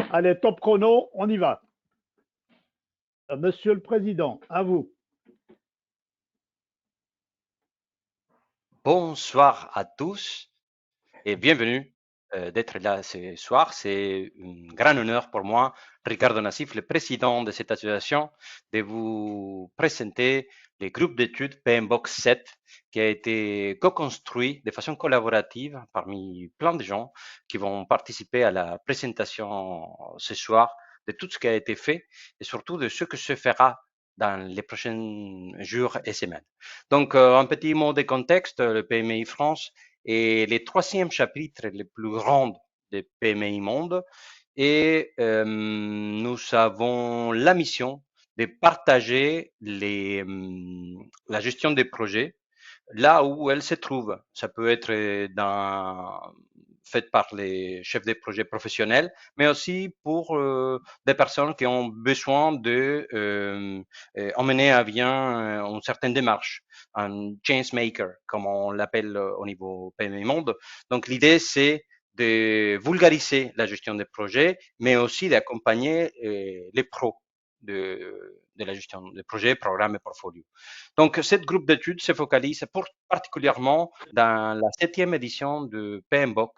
Allez, top chrono, on y va. Monsieur le Président, à vous. Bonsoir à tous et bienvenue d'être là ce soir. C'est un grand honneur pour moi, Ricardo Nassif, le président de cette association, de vous présenter le groupe d'études PMBOK 7 qui a été co-construit de façon collaborative parmi plein de gens qui vont participer à la présentation ce soir de tout ce qui a été fait et surtout de ce que se fera dans les prochains jours et semaines. Donc, un petit mot de contexte, le PMI France est le troisième chapitre le plus grand des PMI monde et nous avons la mission de partager la gestion des projets là où elle se trouve. Ça peut être fait par les chefs de projet professionnels, mais aussi pour des personnes qui ont besoin de emmener à bien une certaine démarche, un change maker, comme on l'appelle au niveau PMI Monde. Donc l'idée, c'est de vulgariser la gestion des projets, mais aussi d'accompagner les pros de la gestion des projets, programmes et portfolios. Donc, ce groupe d'études se focalise particulièrement dans la 7e édition de PMBOK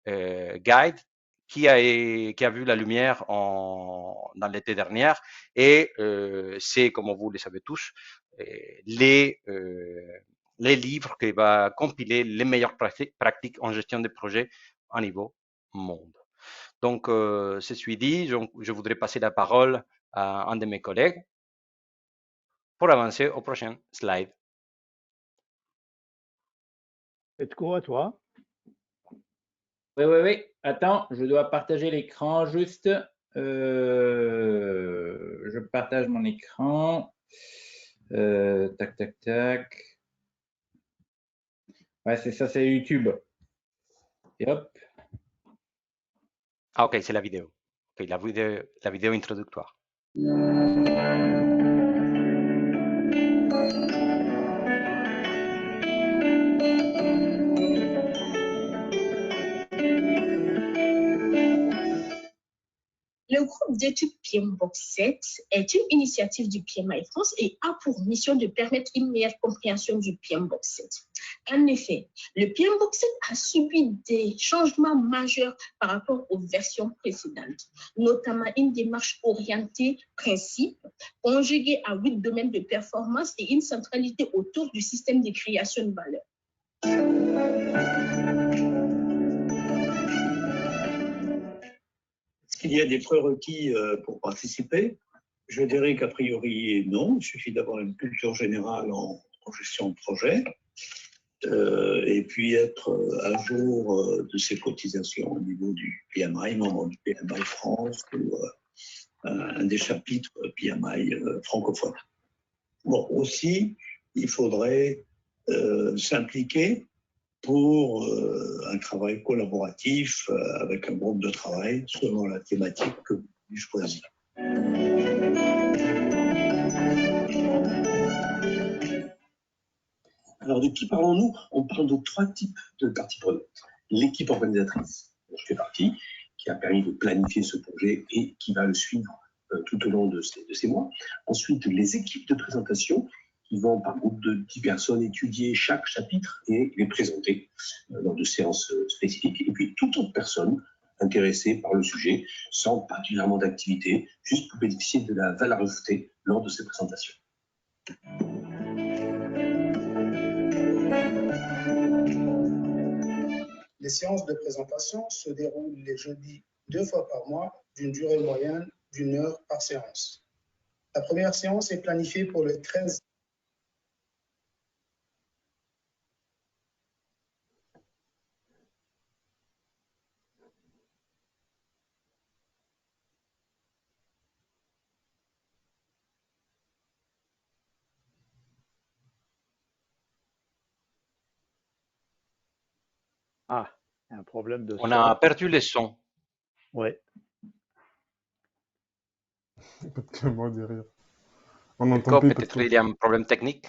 Guide qui a vu la lumière dans l'été dernier et c'est, comme vous le savez tous, les livres qui va compiler les meilleures pratiques en gestion de projets au niveau monde. Donc, ceci dit, je voudrais passer la parole à un de mes collègues pour avancer au prochain slide. C'est quoi, toi? Oui. Attends, je dois partager l'écran juste. Je partage mon écran. Tac. Ouais, c'est ça, c'est YouTube. Et hop. Ah, ok, c'est la vidéo. Ok, la vidéo introductoire. Le groupe d'études PMBOK 7 est une initiative du PMI France et a pour mission de permettre une meilleure compréhension du PMBOK 7. En effet, le PMBOK 7 a subi des changements majeurs par rapport aux versions précédentes, notamment une démarche orientée principe, conjuguée à 8 domaines de performance et une centralité autour du système de création de valeur. Est-ce qu'il y a des prérequis pour participer? Je dirais qu'a priori, non. Il suffit d'avoir une culture générale en gestion de projet et puis être à jour de ses cotisations au niveau du PMI, membre du PMI France ou un des chapitres PMI francophones. Bon, aussi, il faudrait s'impliquer pour un travail collaboratif avec un groupe de travail selon la thématique que vous avez choisie. Alors, de qui parlons-nous? On parle de 3 types de parties prenantes. L'équipe organisatrice, dont je fais partie, qui a permis de planifier ce projet et qui va le suivre tout au long de ces mois. Ensuite, les équipes de présentation qui vont par groupe de 10 personnes étudier chaque chapitre et les présenter lors de séances spécifiques. Et puis toute autre personne intéressée par le sujet, sans particulièrement d'activité, juste pour bénéficier de la valeur ajoutée lors de ces présentations. Les séances de présentation se déroulent les jeudis 2 fois par mois, d'une durée moyenne d'1 heure par séance. La première séance est planifiée pour le 13. Ah, un problème de On son. a perdu les sons. Oui. Pas de moi derrière. On entend plus. Peut-être il y a un problème technique.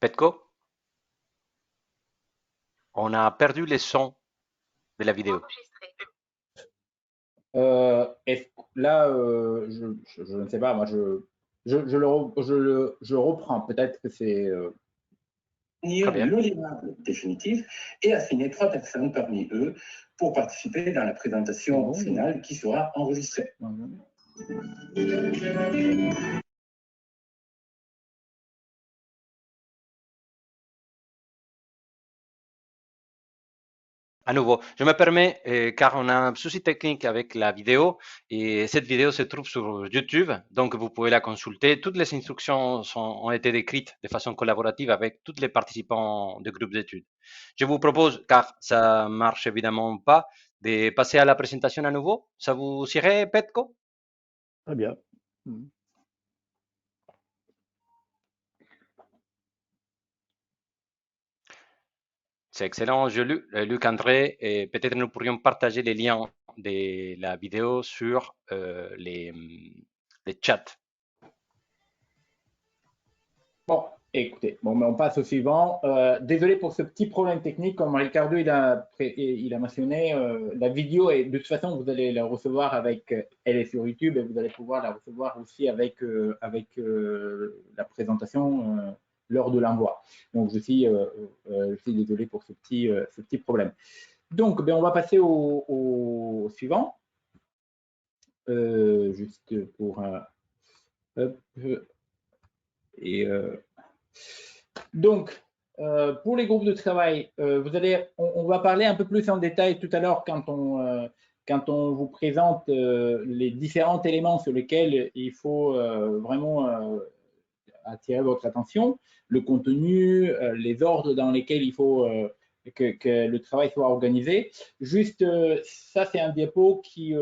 Petko, on a perdu le son de la vidéo. Là, je ne sais pas, moi, je reprends. Peut-être que c'est. Très bien. Le livrable définitif et assigner 3 personnes parmi eux pour participer dans la présentation finale qui sera enregistrée. À nouveau, je me permets, car on a un souci technique avec la vidéo, et cette vidéo se trouve sur YouTube, donc vous pouvez la consulter. Toutes les instructions ont été décrites de façon collaborative avec tous les participants du groupe d'études. Je vous propose, car ça marche évidemment pas, de passer à la présentation à nouveau. Ça vous irait, Petko? Très bien. C'est excellent, Luc André, et peut-être nous pourrions partager les liens de la vidéo sur les chats. Bon, écoutez, bon, mais on passe au suivant. Désolé pour ce petit problème technique, comme Ricardo il a mentionné, la vidéo, et de toute façon, vous allez la recevoir avec, elle est sur YouTube, et vous allez pouvoir la recevoir aussi avec la présentation lors de l'envoi. Donc, je suis désolé pour ce petit problème. Donc, ben, on va passer au suivant. Juste pour hop, et donc, pour les groupes de travail, on va parler un peu plus en détail tout à l'heure quand on vous présente les différents éléments sur lesquels il faut vraiment attirer votre attention, le contenu, les ordres dans lesquels il faut que le travail soit organisé. Juste, ça, c'est un diapo qui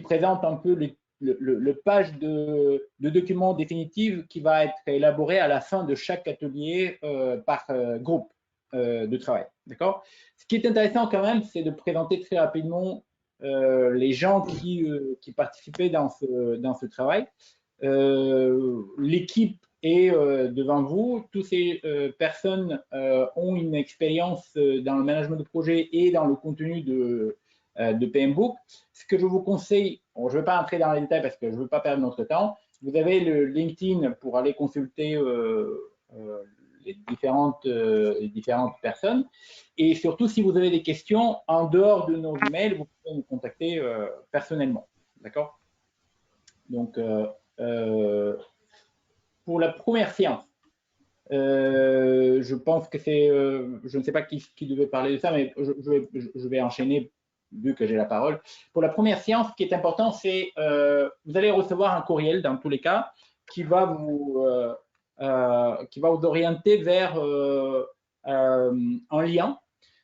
présente un peu le page de document définitif qui va être élaboré à la fin de chaque atelier par groupe de travail. D'accord ? Ce qui est intéressant quand même, c'est de présenter très rapidement les gens qui participaient dans ce travail. L'équipe est devant vous. Toutes ces personnes ont une expérience dans le management de projet et dans le contenu de PMBOK. Ce que je vous conseille, bon, je ne vais pas entrer dans les détails parce que je ne veux pas perdre notre temps, vous avez le LinkedIn pour aller consulter les différentes personnes. Et surtout, si vous avez des questions, en dehors de nos emails, vous pouvez nous contacter personnellement. D'accord ? Donc, pour la première séance, je pense que c'est, je ne sais pas qui devait parler de ça, mais je vais enchaîner vu que j'ai la parole. Pour la première séance, ce qui est important, c'est vous allez recevoir un courriel dans tous les cas qui va vous orienter vers un lien.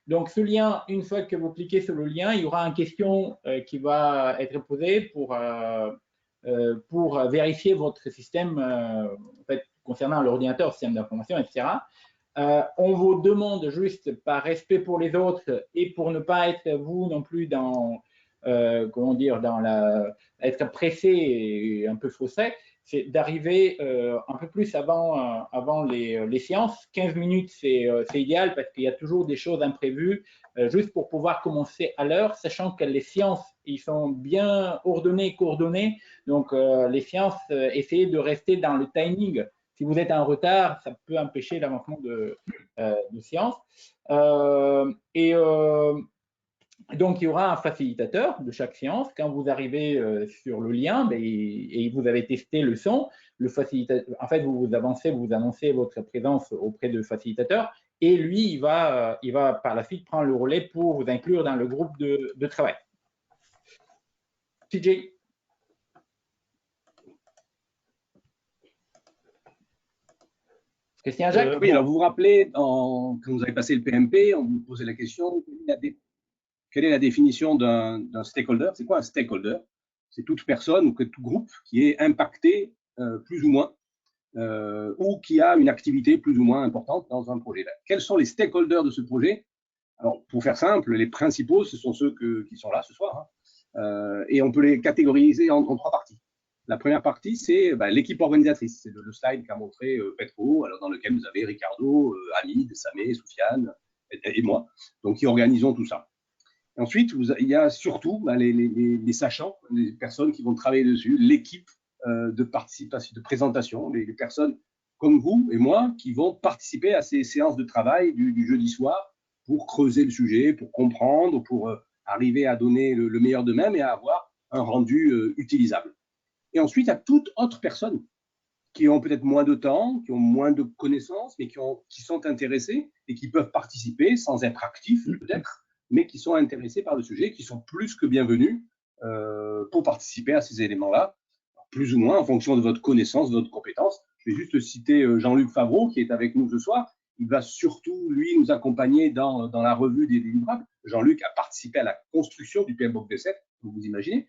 Donc, ce lien, une fois que vous cliquez sur le lien, il y aura une question qui va être posée pour vérifier votre système en fait, concernant l'ordinateur, système d'information, etc. On vous demande juste par respect pour les autres et pour ne pas être vous non plus dans, comment dire, être pressé et un peu frustré, c'est d'arriver un peu plus avant les séances. 15 minutes, c'est idéal parce qu'il y a toujours des choses imprévues, juste pour pouvoir commencer à l'heure, sachant que les séances, ils sont bien ordonnées et coordonnées. Donc, les séances, essayez de rester dans le timing. Si vous êtes en retard, ça peut empêcher l'avancement de séance. Donc, il y aura un facilitateur de chaque séance. Quand vous arrivez sur le lien et vous avez testé le son, le facilitateur, en fait, vous avancez, vous annoncez votre présence auprès du facilitateur et lui, il va par la suite prendre le relais pour vous inclure dans le groupe de travail. TJ. Christian Jacques. Oui, alors vous vous rappelez, quand vous avez passé le PMP, on vous posait la question, quelle est la définition d'un stakeholder? C'est quoi un stakeholder? C'est toute personne ou tout groupe qui est impacté plus ou moins ou qui a une activité plus ou moins importante dans un projet. Quels sont les stakeholders de ce projet? Alors, pour faire simple, les principaux, ce sont ceux qui sont là ce soir, hein. Et on peut les catégoriser en 3 parties. La première partie, c'est l'équipe organisatrice. C'est le slide qu'a montré Petro, alors dans lequel vous avez Ricardo, Hamid, Samé, Soufiane et moi, donc qui organisons tout ça. Et ensuite, il y a surtout les sachants, les personnes qui vont travailler dessus, l'équipe de participation, de présentation, les personnes comme vous et moi qui vont participer à ces séances de travail du jeudi soir pour creuser le sujet, pour comprendre, pour arriver à donner le meilleur d'eux-mêmes et à avoir un rendu utilisable. Et ensuite, il y a toute autre personne qui ont peut-être moins de temps, qui ont moins de connaissances, mais qui sont intéressés et qui peuvent participer sans être actifs peut-être, mais qui sont intéressés par le sujet, qui sont plus que bienvenus pour participer à ces éléments-là, plus ou moins en fonction de votre connaissance, de votre compétence. Je vais juste citer Jean-Luc Favreau qui est avec nous ce soir. Il va surtout, lui, nous accompagner dans la revue des livrables. Jean-Luc a participé à la construction du PMBOK V7, vous imaginez,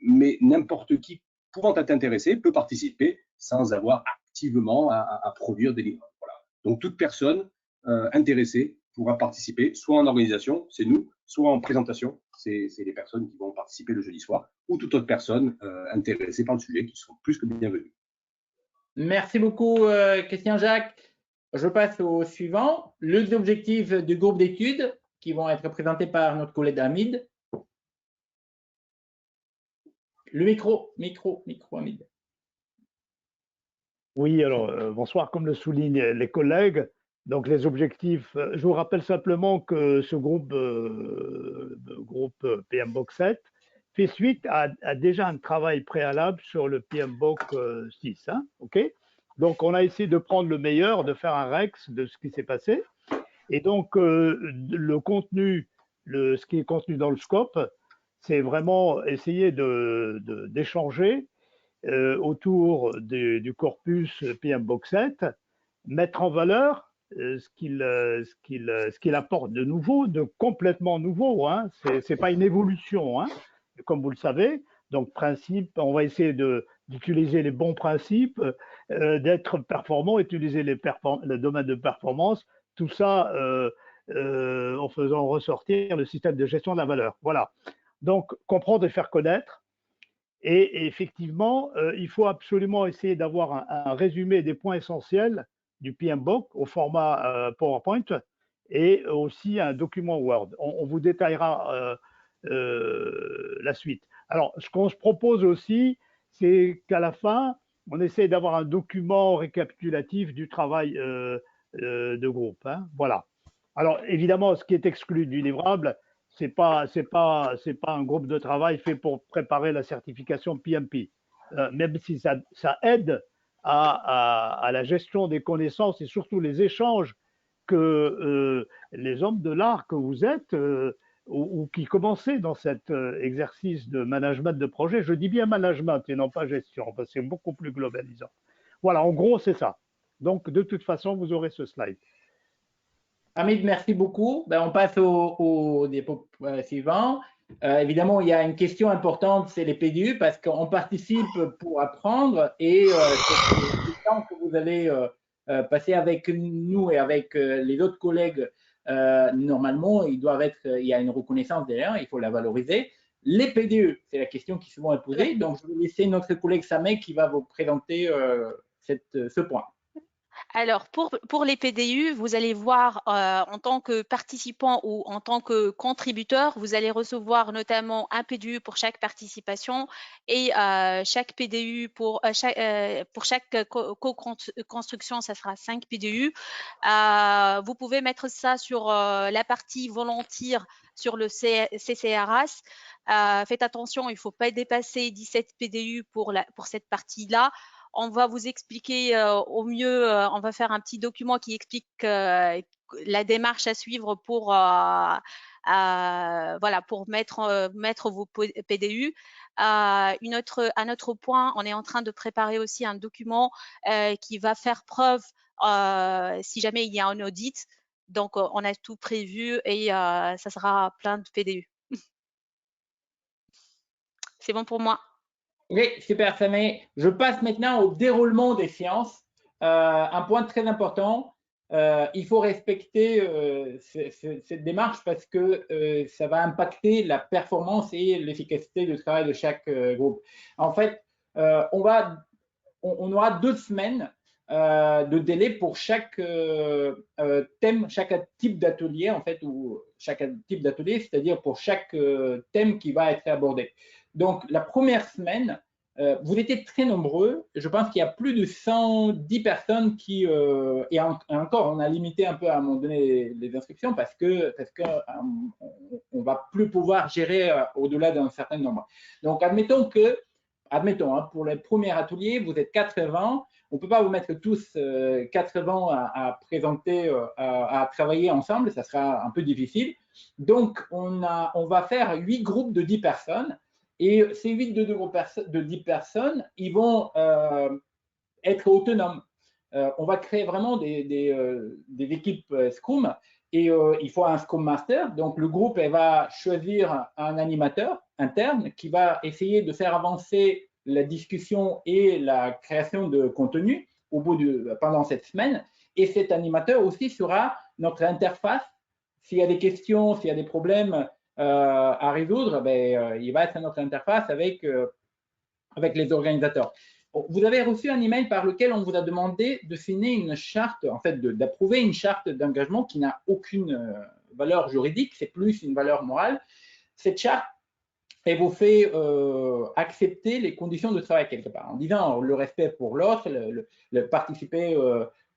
mais n'importe qui pouvant être intéressé peut participer sans avoir activement à produire des livres. Voilà. Donc, toute personne intéressée pourra participer, soit en organisation, c'est nous, soit en présentation, c'est les personnes qui vont participer le jeudi soir, ou toute autre personne intéressée par le sujet qui seront plus que bienvenues. Merci beaucoup, Christian Jacques. Je passe au suivant. Les objectifs du groupe d'études qui vont être présentés par notre collègue Hamid. Le micro, Hamid. Oui, alors bonsoir, comme le soulignent les collègues. Donc les objectifs, je vous rappelle simplement que ce groupe PMBOK 7 fait suite à déjà un travail préalable sur le PMBOK 6. Hein, okay. Donc on a essayé de prendre le meilleur, de faire un Rex de ce qui s'est passé. Et donc le contenu, ce qui est contenu dans le scope, c'est vraiment essayer d'échanger autour du corpus PMBOK 7, mettre en valeur ce qu'il apporte de nouveau, de complètement nouveau. Hein. Ce n'est pas une évolution, hein, comme vous le savez. Donc, principe, on va essayer d'utiliser les bons principes, d'être performant, utiliser le domaine de performance, tout ça en faisant ressortir le système de gestion de la valeur. Voilà. Donc, comprendre et faire connaître. Et effectivement, il faut absolument essayer d'avoir un résumé des points essentiels du PMBOK au format PowerPoint et aussi un document Word. On vous détaillera la suite. Alors, ce qu'on se propose aussi, c'est qu'à la fin, on essaie d'avoir un document récapitulatif du travail de groupe. Hein. Voilà. Alors, évidemment, ce qui est exclu du livrable, c'est pas un groupe de travail fait pour préparer la certification PMP, même si ça aide à la gestion des connaissances et surtout les échanges que les hommes de l'art que vous êtes ou qui commençaient dans cet exercice de management de projet. Je dis bien management et non pas gestion parce que c'est beaucoup plus globalisant. Voilà, en gros, c'est ça. Donc, de toute façon, vous aurez ce slide. Hamid, merci beaucoup. On passe au dépôt suivant. Évidemment, il y a une question importante, c'est les PDU, parce qu'on participe pour apprendre et le temps que vous allez passer avec nous et avec les autres collègues, normalement, il y a une reconnaissance derrière, il faut la valoriser. Les PDU, c'est la question qui souvent est posée. Donc, je vais laisser notre collègue Samé qui va vous présenter ce point. Alors, pour les PDU, vous allez voir en tant que participant ou en tant que contributeur, vous allez recevoir notamment un PDU pour chaque participation et chaque PDU pour chaque co-construction, ça sera 5 PDU. Vous pouvez mettre ça sur la partie volontaire sur le CCRAS. Faites attention, il ne faut pas dépasser 17 PDU pour cette partie-là. On va vous expliquer au mieux, on va faire un petit document qui explique la démarche à suivre pour, voilà, pour mettre vos PDU. Un autre point, on est en train de préparer aussi un document qui va faire preuve si jamais il y a un audit. Donc, on a tout prévu et ça sera plein de PDU. C'est bon pour moi. Oui, super, Samé. Je passe maintenant au déroulement des séances. Un point très important, il faut respecter cette démarche parce que ça va impacter la performance et l'efficacité du travail de chaque groupe. En fait, on aura 2 semaines de délai pour chaque thème, chaque type d'atelier, en fait, ou chaque type d'atelier, c'est-à-dire pour chaque thème qui va être abordé. Donc, la première semaine, vous étiez très nombreux. Je pense qu'il y a plus de 110 personnes qui, et encore, on a limité un peu à un moment donné les inscriptions parce que on va plus pouvoir gérer au-delà d'un certain nombre. Donc, admettons, pour le premier atelier, vous êtes 80. On ne peut pas vous mettre tous 80 à présenter, à travailler ensemble. Ça sera un peu difficile. Donc, on va faire 8 groupes de 10 personnes. Et ces 8 de 10 personnes, ils vont être autonomes. On va créer vraiment des équipes Scrum et il faut un Scrum Master. Donc, le groupe va choisir un animateur interne qui va essayer de faire avancer la discussion et la création de contenu pendant cette semaine. Et cet animateur aussi sera notre interface. S'il y a des questions, s'il y a des problèmes à résoudre, il va être notre interface avec les organisateurs. Vous avez reçu un email par lequel on vous a demandé de signer une charte, en fait, d'approuver une charte d'engagement qui n'a aucune valeur juridique, c'est plus une valeur morale. Cette charte, elle vous fait accepter les conditions de travail quelque part, en disant le respect pour l'autre, le participer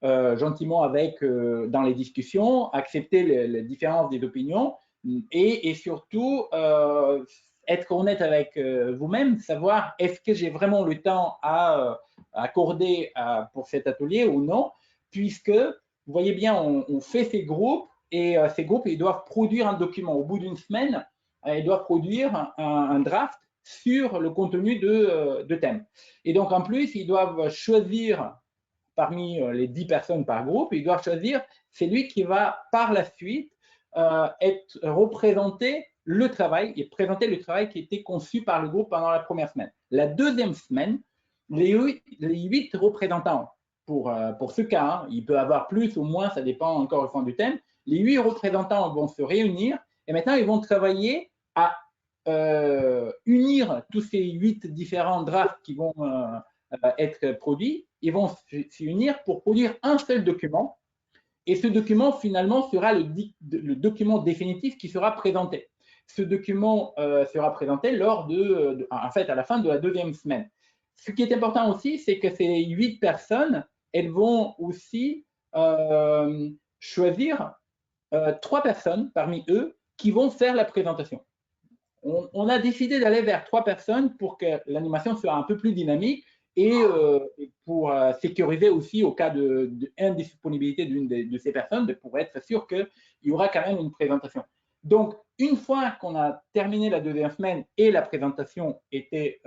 gentiment dans les discussions, accepter les différences des opinions et surtout être honnête avec vous-même, savoir est-ce que j'ai vraiment le temps à accorder pour cet atelier ou non, puisque vous voyez bien, on fait ces groupes et ces groupes, ils doivent produire un document. Au bout d'une semaine, ils doivent produire un draft sur le contenu de thème. Et donc, en plus, ils doivent choisir parmi les 10 personnes par groupe, ils doivent choisir celui qui va par la suite représenter le travail et présenter le travail qui a été conçu par le groupe pendant la première semaine. La deuxième semaine, les 8 représentants, pour ce cas, hein, il peut y avoir plus ou moins, ça dépend encore au fond du thème, les 8 représentants vont se réunir et maintenant ils vont travailler à unir tous ces 8 différents drafts qui vont être produits. Ils vont s'unir pour produire un seul document. Et ce document, finalement, sera le document définitif qui sera présenté. Ce document sera présenté en fait, à la fin de la deuxième semaine. Ce qui est important aussi, c'est que ces 8 personnes, elles vont aussi choisir 3 personnes parmi eux qui vont faire la présentation. On a décidé d'aller vers 3 personnes pour que l'animation soit un peu plus dynamique et pour sécuriser aussi au cas d'indisponibilité d'une de ces personnes, pour être sûr qu'il y aura quand même une présentation. Donc, une fois qu'on a terminé la deuxième semaine et la présentation était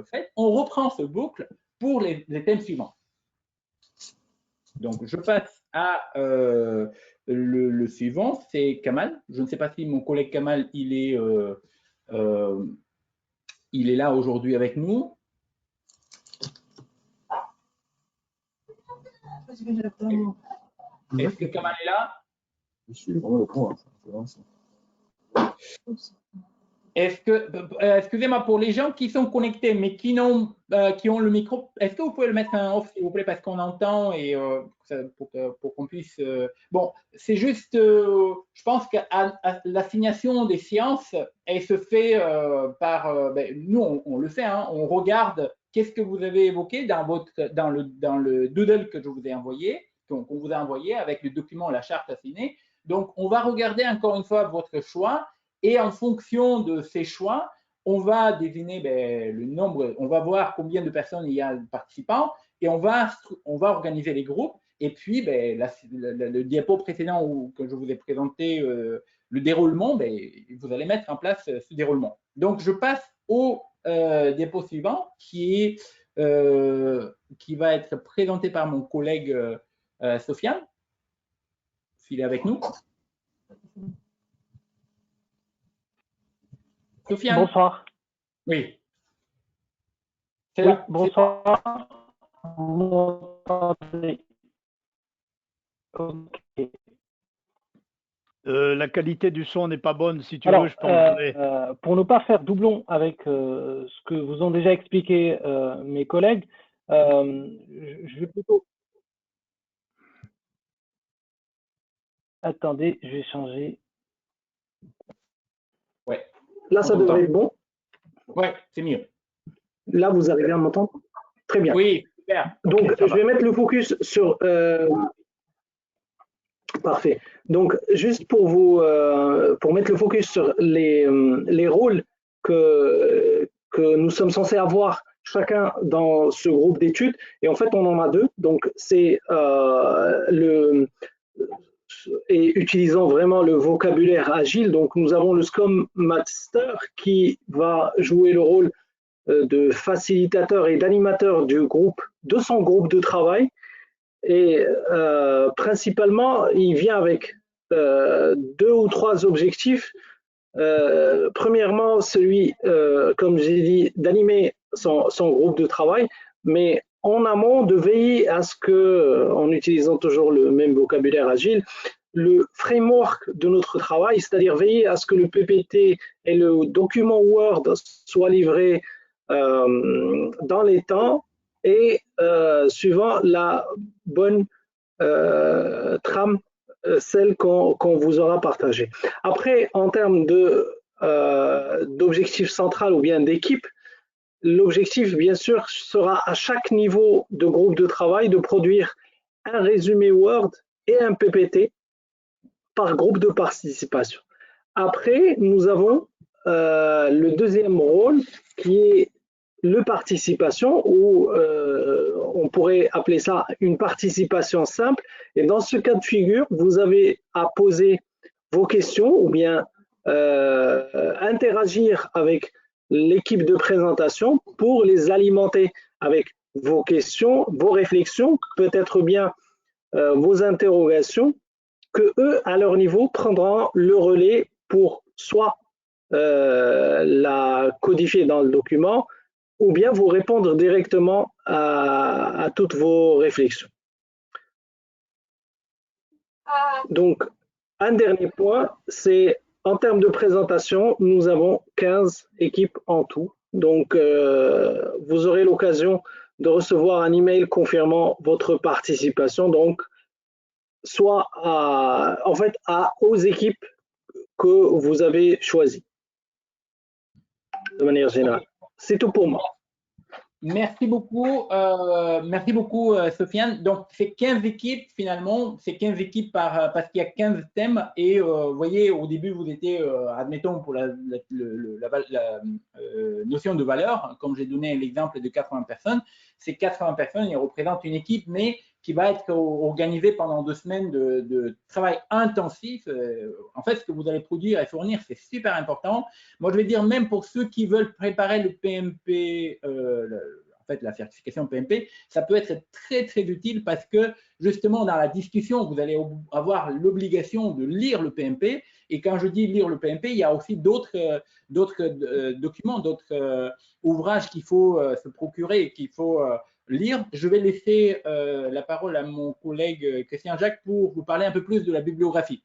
faite, on reprend ce boucle pour les thèmes suivants. Donc, je passe à le suivant, c'est Kamal. Je ne sais pas si mon collègue Kamal, il est là aujourd'hui avec nous. Est-ce que Kamal est là? Est-ce que, excusez-moi, pour les gens qui sont connectés mais qui ont le micro, est-ce que vous pouvez le mettre en off s'il vous plaît parce qu'on entend et pour qu'on puisse. Bon, c'est juste, je pense que l'assignation des séances, elle se fait nous on le fait, hein, on regarde qu'est-ce que vous avez évoqué dans le doodle que je vous ai envoyé, qu'on vous a envoyé avec le document, la charte assignée. Donc, on va regarder encore une fois votre choix. Et en fonction de ces choix, on va deviner le nombre, on va voir combien de personnes il y a de participants et on va organiser les groupes. Et puis, le diapo précédent que je vous ai présenté, le déroulement, vous allez mettre en place ce déroulement. Donc, je passe au diapo suivant qui va être présenté par mon collègue Sofiane, s'il est avec nous. Sofiane. Bonsoir. Oui. Oui, bonsoir. Ok. La qualité du son n'est pas bonne. Si tu Alors, veux, je peux enlever. pour ne pas faire doublon avec ce que vous ont déjà expliqué mes collègues, je vais plutôt... Attendez, je vais changer. Ouais. Là, ça devrait être bon. Ouais, c'est mieux. Là, vous arrivez à m'entendre? Très bien. Oui, super. Donc, Ok, ça je vais mettre le focus sur... Parfait. Donc, juste pour vous, pour mettre le focus sur les rôles que nous sommes censés avoir chacun dans ce groupe d'études, et en fait, on en a deux. Donc, c'est et utilisant vraiment le vocabulaire agile. Donc, nous avons le Scrum Master qui va jouer le rôle de facilitateur et d'animateur du groupe, de son groupe de travail. Et principalement, il vient avec deux ou trois objectifs. Premièrement, celui, comme j'ai dit, d'animer son groupe de travail, mais en amont, de veiller à ce que, en utilisant toujours le même vocabulaire agile, le framework de notre travail, c'est-à-dire veiller à ce que le PPT et le document Word soient livrés dans les temps et suivant la bonne trame, celle qu'on vous aura partagée. Après, en termes d'objectif central ou bien d'équipe, l'objectif, bien sûr, sera à chaque niveau de groupe de travail de produire un résumé Word et un PPT par groupe de participation. Après, nous avons le deuxième rôle qui est le participation, ou on pourrait appeler ça une participation simple. Et dans ce cas de figure, vous avez à poser vos questions ou bien interagir avec l'équipe de présentation pour les alimenter avec vos questions, vos réflexions, peut-être bien vos interrogations, que eux, à leur niveau, prendront le relais pour soit la codifier dans le document, ou bien vous répondre directement à toutes vos réflexions. Donc, un dernier point, c'est en termes de présentation, nous avons 15 équipes en tout. Donc, vous aurez l'occasion de recevoir un email confirmant votre participation. Donc, soit aux équipes que vous avez choisies, de manière générale. C'est tout pour moi. Merci beaucoup, Sofiane. Donc, c'est 15 équipes finalement, c'est 15 équipes parce qu'il y a 15 thèmes et vous voyez, au début, vous étiez, admettons, pour la notion de valeur, comme j'ai donné l'exemple de 80 personnes, ces 80 personnes, ils représentent une équipe, mais qui va être organisée pendant 2 semaines de travail intensif. En fait, ce que vous allez produire et fournir, c'est super important. Moi, je vais dire, même pour ceux qui veulent préparer le PMP, en fait, la certification PMP, ça peut être très, très utile parce que, justement, dans la discussion, vous allez avoir l'obligation de lire le PMP. Et quand je dis lire le PMP, il y a aussi d'autres documents, d'autres ouvrages qu'il faut se procurer et qu'il faut lire. Je vais laisser la parole à mon collègue Christian Jacques pour vous parler un peu plus de la bibliographie.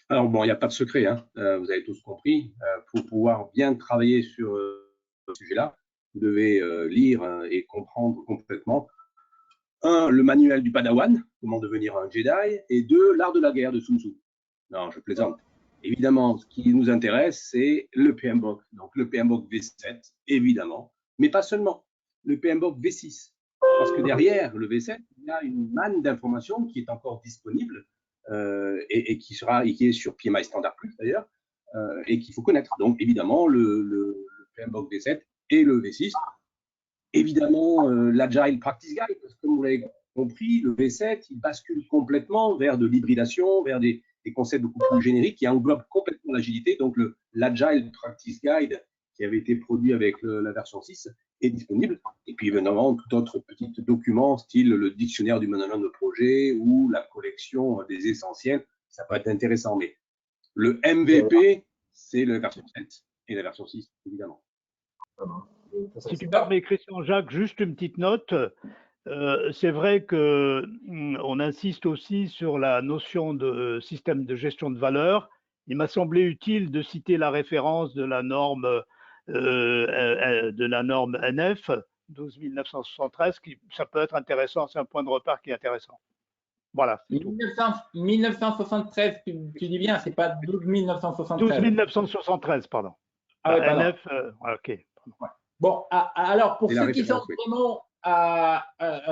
Alors bon, il n'y a pas de secret, hein. Vous avez tous compris. Pour pouvoir bien travailler sur ce sujet-là, vous devez lire et comprendre complètement, un, le manuel du Padawan, comment devenir un Jedi, et deux, l'art de la guerre de Sun Tzu. Non, je plaisante. Évidemment, ce qui nous intéresse, c'est le PMBOK. Donc le PMBOK V7, évidemment, mais pas seulement. Le PMBOK V6. Parce que derrière le V7, il y a une manne d'informations qui est encore disponible et qui est sur PMI Standard Plus d'ailleurs, et qu'il faut connaître. Donc évidemment, le PMBOK V7 et le V6. Évidemment, l'Agile Practice Guide, parce que comme vous l'avez compris, le V7, il bascule complètement vers de l'hybridation, vers des concepts beaucoup plus génériques qui englobent complètement l'agilité. Donc, l'Agile Practice Guide, qui avait été produit avec la version 6, est disponible. Et puis, évidemment, tout autre petit document, style le dictionnaire du management de projet ou la collection des essentiels, ça peut être intéressant. Mais le MVP, c'est la version 7 et la version 6, évidemment. Si tu permets, Christian Jacques, juste une petite note. C'est vrai que on insiste aussi sur la notion de système de gestion de valeur. Il m'a semblé utile de citer la référence de la norme NF 12973, qui ça peut être intéressant, c'est un point de repère qui est intéressant. Voilà, c'est tout. 1973, tu dis bien, c'est pas 12 973. 12 973, pardon. Ah ouais, pardon. NF, ok. Ouais. Bon, alors pour ceux qui sont vraiment à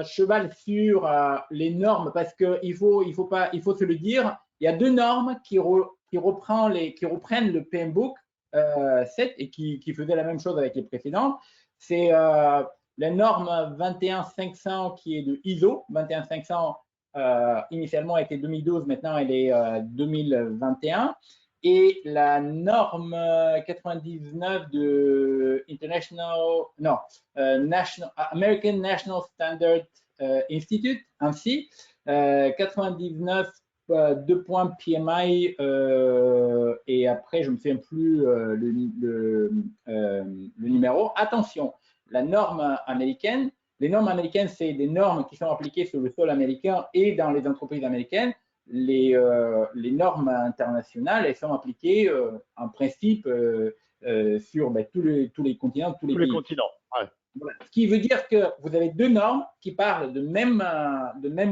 cheval sur les normes, parce qu'il faut se le dire, il y a deux normes qui reprennent le PMBOK 7 et qui faisaient la même chose avec les précédentes. C'est la norme 21500 qui est de ISO. 21500 initialement était 2012, maintenant elle est 2021. Et la norme 99 de American National Standard Institute, ainsi 99 2 points PMI et après je ne me souviens plus le numéro. Attention, la norme américaine, les normes américaines, c'est des normes qui sont appliquées sur le sol américain et dans les entreprises américaines. Les normes internationales, elles sont appliquées en principe sur tous les continents, tous les pays. Continents. Ouais. Voilà. Ce qui veut dire que vous avez deux normes qui parlent de même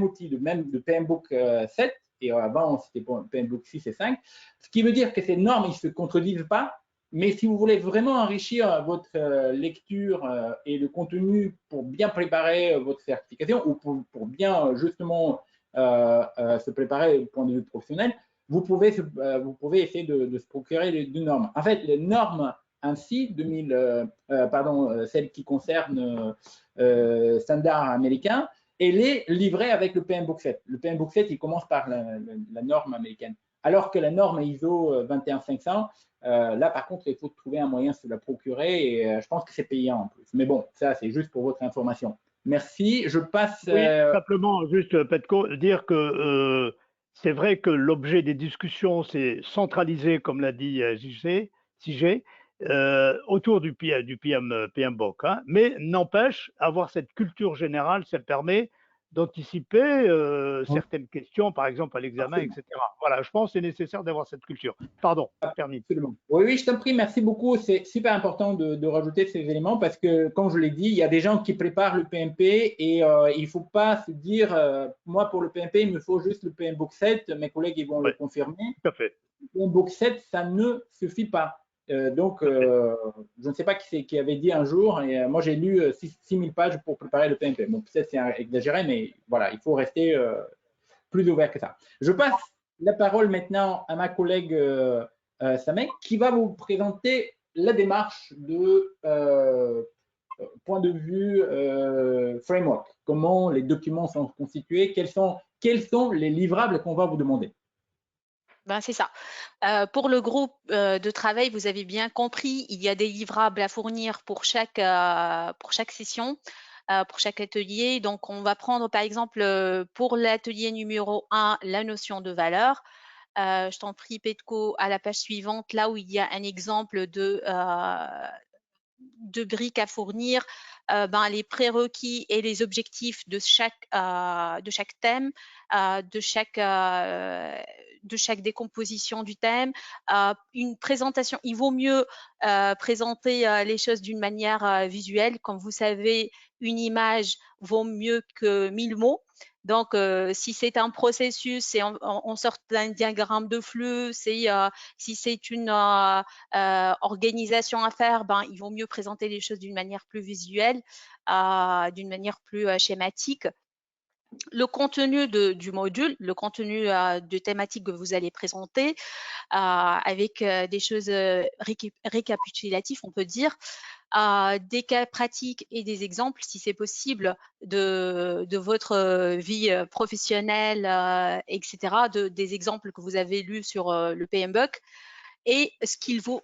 outil, de PMBOK 7, et avant c'était PMBOK 6 et 5. Ce qui veut dire que ces normes, ils ne se contredisent pas, mais si vous voulez vraiment enrichir votre lecture et le contenu pour bien préparer votre certification ou pour bien justement se préparer du point de vue professionnel, vous pouvez essayer de se procurer les deux normes. En fait, les normes ainsi, celle qui concerne standard américain, elle est livrée avec le PMBOK 7. Le PMBOK 7, il commence par la norme américaine. Alors que la norme ISO 21500, là, par contre, il faut trouver un moyen de se la procurer et je pense que c'est payant en plus. Mais bon, ça, c'est juste pour votre information. Merci. Je passe. Oui, simplement, juste, Petko, dire que c'est vrai que l'objet des discussions, c'est centralisé, comme l'a dit CIG, autour du PMBOK. Hein, mais n'empêche, avoir cette culture générale, ça permet d'anticiper certaines questions, par exemple à l'examen, etc. Voilà, je pense que c'est nécessaire d'avoir cette culture. Pardon, termine. Absolument. Oui, je t'en prie, merci beaucoup. C'est super important de rajouter ces éléments parce que, comme je l'ai dit, il y a des gens qui préparent le PMP et il ne faut pas se dire, moi, pour le PMP, il me faut juste le PMBOK 7, mes collègues ils vont le confirmer. Tout à fait. Le PMBOK 7, ça ne suffit pas. Donc, je ne sais pas qui avait dit un jour, et moi j'ai lu 6000 pages pour préparer le PMP. Bon, peut-être c'est exagéré, mais voilà, il faut rester plus ouvert que ça. Je passe la parole maintenant à ma collègue Samek, qui va vous présenter la démarche de point de vue framework. Comment les documents sont constitués, quels sont les livrables qu'on va vous demander. Ben, c'est ça. Pour le groupe de travail, vous avez bien compris, il y a des livrables à fournir pour chaque session, pour chaque atelier. Donc, on va prendre par exemple pour l'atelier numéro 1, la notion de valeur. Je t'en prie, Petko, à la page suivante, là où il y a un exemple de briques à fournir, les prérequis et les objectifs de chaque thème, de chaque décomposition du thème, une présentation. Il vaut mieux présenter les choses d'une manière visuelle. Comme vous savez, une image vaut mieux que 1000 mots. Donc, si c'est un processus, on sort d'un diagramme de flux, si c'est une organisation à faire, il vaut mieux présenter les choses d'une manière plus visuelle, d'une manière plus schématique. Le contenu du module, le contenu de thématique que vous allez présenter, avec des choses récapitulatives, on peut dire, des cas pratiques et des exemples, si c'est possible, de votre vie professionnelle, etc., des exemples que vous avez lus sur le PMBOK, et ce qu'il faut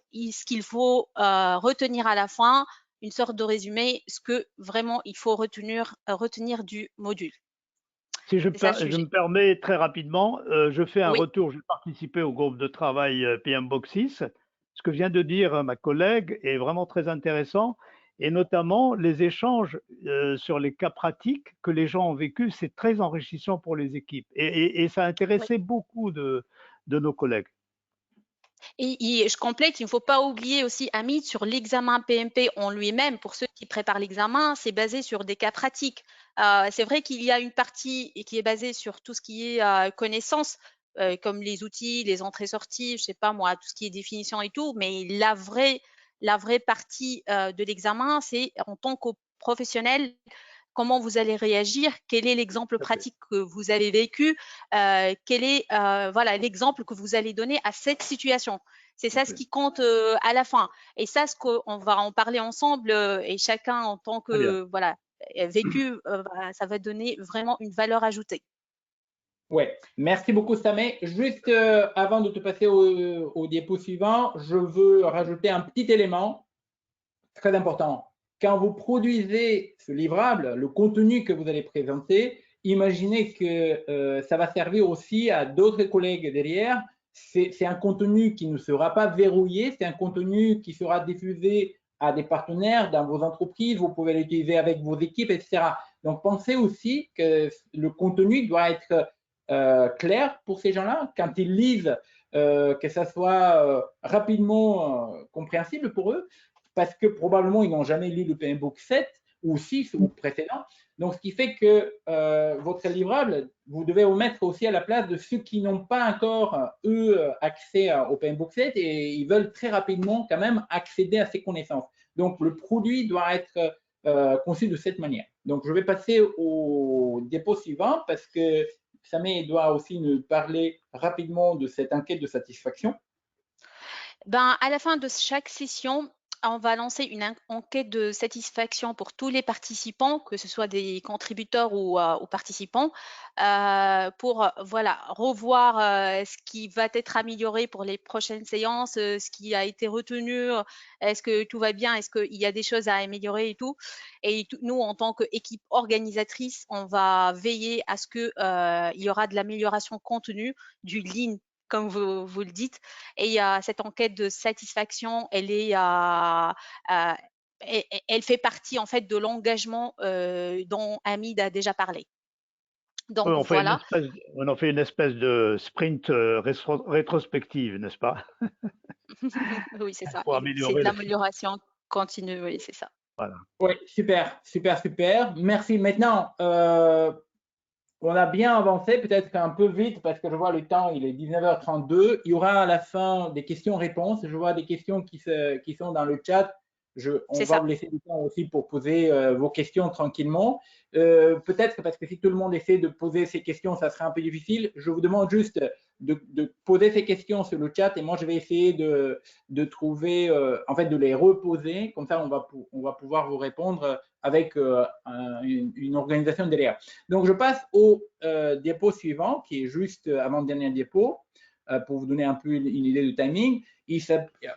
retenir à la fin, une sorte de résumé, ce que vraiment il faut retenir du module. Si je me permets très rapidement, je fais un retour. J'ai participé au groupe de travail PMBOK 6. Ce que vient de dire ma collègue est vraiment très intéressant. Et notamment, les échanges sur les cas pratiques que les gens ont vécus, c'est très enrichissant pour les équipes. Et ça a intéressé beaucoup de nos collègues. Et je complète, il ne faut pas oublier aussi, Hamid, sur l'examen PMP en lui-même, pour ceux qui préparent l'examen, c'est basé sur des cas pratiques. C'est vrai qu'il y a une partie qui est basée sur tout ce qui est connaissances, comme les outils, les entrées-sorties, je ne sais pas moi, tout ce qui est définition et tout, mais la vraie partie de l'examen, c'est en tant que professionnel, comment vous allez réagir, quel est l'exemple pratique que vous avez vécu, quel est voilà, l'exemple que vous allez donner à cette situation. C'est ça ce qui compte à la fin. Et ça, ce qu'on va en parler ensemble et chacun en tant que voilà, vécu, ça va donner vraiment une valeur ajoutée. Oui, merci beaucoup Samé. Juste avant de te passer au diapo suivant, je veux rajouter un petit élément très important. Quand vous produisez ce livrable, le contenu que vous allez présenter, imaginez que ça va servir aussi à d'autres collègues derrière. C'est un contenu qui ne sera pas verrouillé, c'est un contenu qui sera diffusé à des partenaires dans vos entreprises, vous pouvez l'utiliser avec vos équipes, etc. Donc, pensez aussi que le contenu doit être clair pour ces gens-là. Quand ils lisent, que ça soit rapidement compréhensible pour eux, parce que probablement ils n'ont jamais lu le PMBOK 7 ou 6 ou précédent. Donc, ce qui fait que votre livrable, vous devez vous mettre aussi à la place de ceux qui n'ont pas encore, eux, accès au PMBOK 7 et ils veulent très rapidement quand même accéder à ces connaissances. Donc, le produit doit être conçu de cette manière. Donc, je vais passer au dépôt suivant parce que Samé doit aussi nous parler rapidement de cette enquête de satisfaction. Ben, à la fin de chaque session, on va lancer une enquête de satisfaction pour tous les participants, que ce soit des contributeurs ou participants, pour voilà, revoir ce qui va être amélioré pour les prochaines séances, ce qui a été retenu, est-ce que tout va bien, est-ce qu'il y a des choses à améliorer et tout. Et nous, en tant qu'équipe organisatrice, on va veiller à ce qu'il y aura de l'amélioration continue, du lean comme vous le dites. Et cette enquête de satisfaction, elle fait partie en fait de l'engagement dont Hamid a déjà parlé. Donc on voilà. On en fait une espèce de sprint rétrospective, n'est-ce pas? Oui, c'est ça. C'est de l'amélioration continue, oui, c'est ça. Voilà. Oui, super, super, super. Merci. Maintenant, on a bien avancé, peut-être un peu vite parce que je vois le temps, il est 19h32. Il y aura à la fin des questions-réponses. Je vois des questions qui sont dans le chat. On va vous laisser du temps aussi pour poser vos questions tranquillement. Peut-être parce que si tout le monde essaie de poser ces questions, ça sera un peu difficile. Je vous demande juste de poser ces questions sur le chat et moi, je vais essayer de trouver, en fait, de les reposer. Comme ça, on va pouvoir vous répondre avec une organisation derrière. Donc, je passe au diapo suivant, qui est juste avant-dernier diapo, pour vous donner un peu une idée du timing.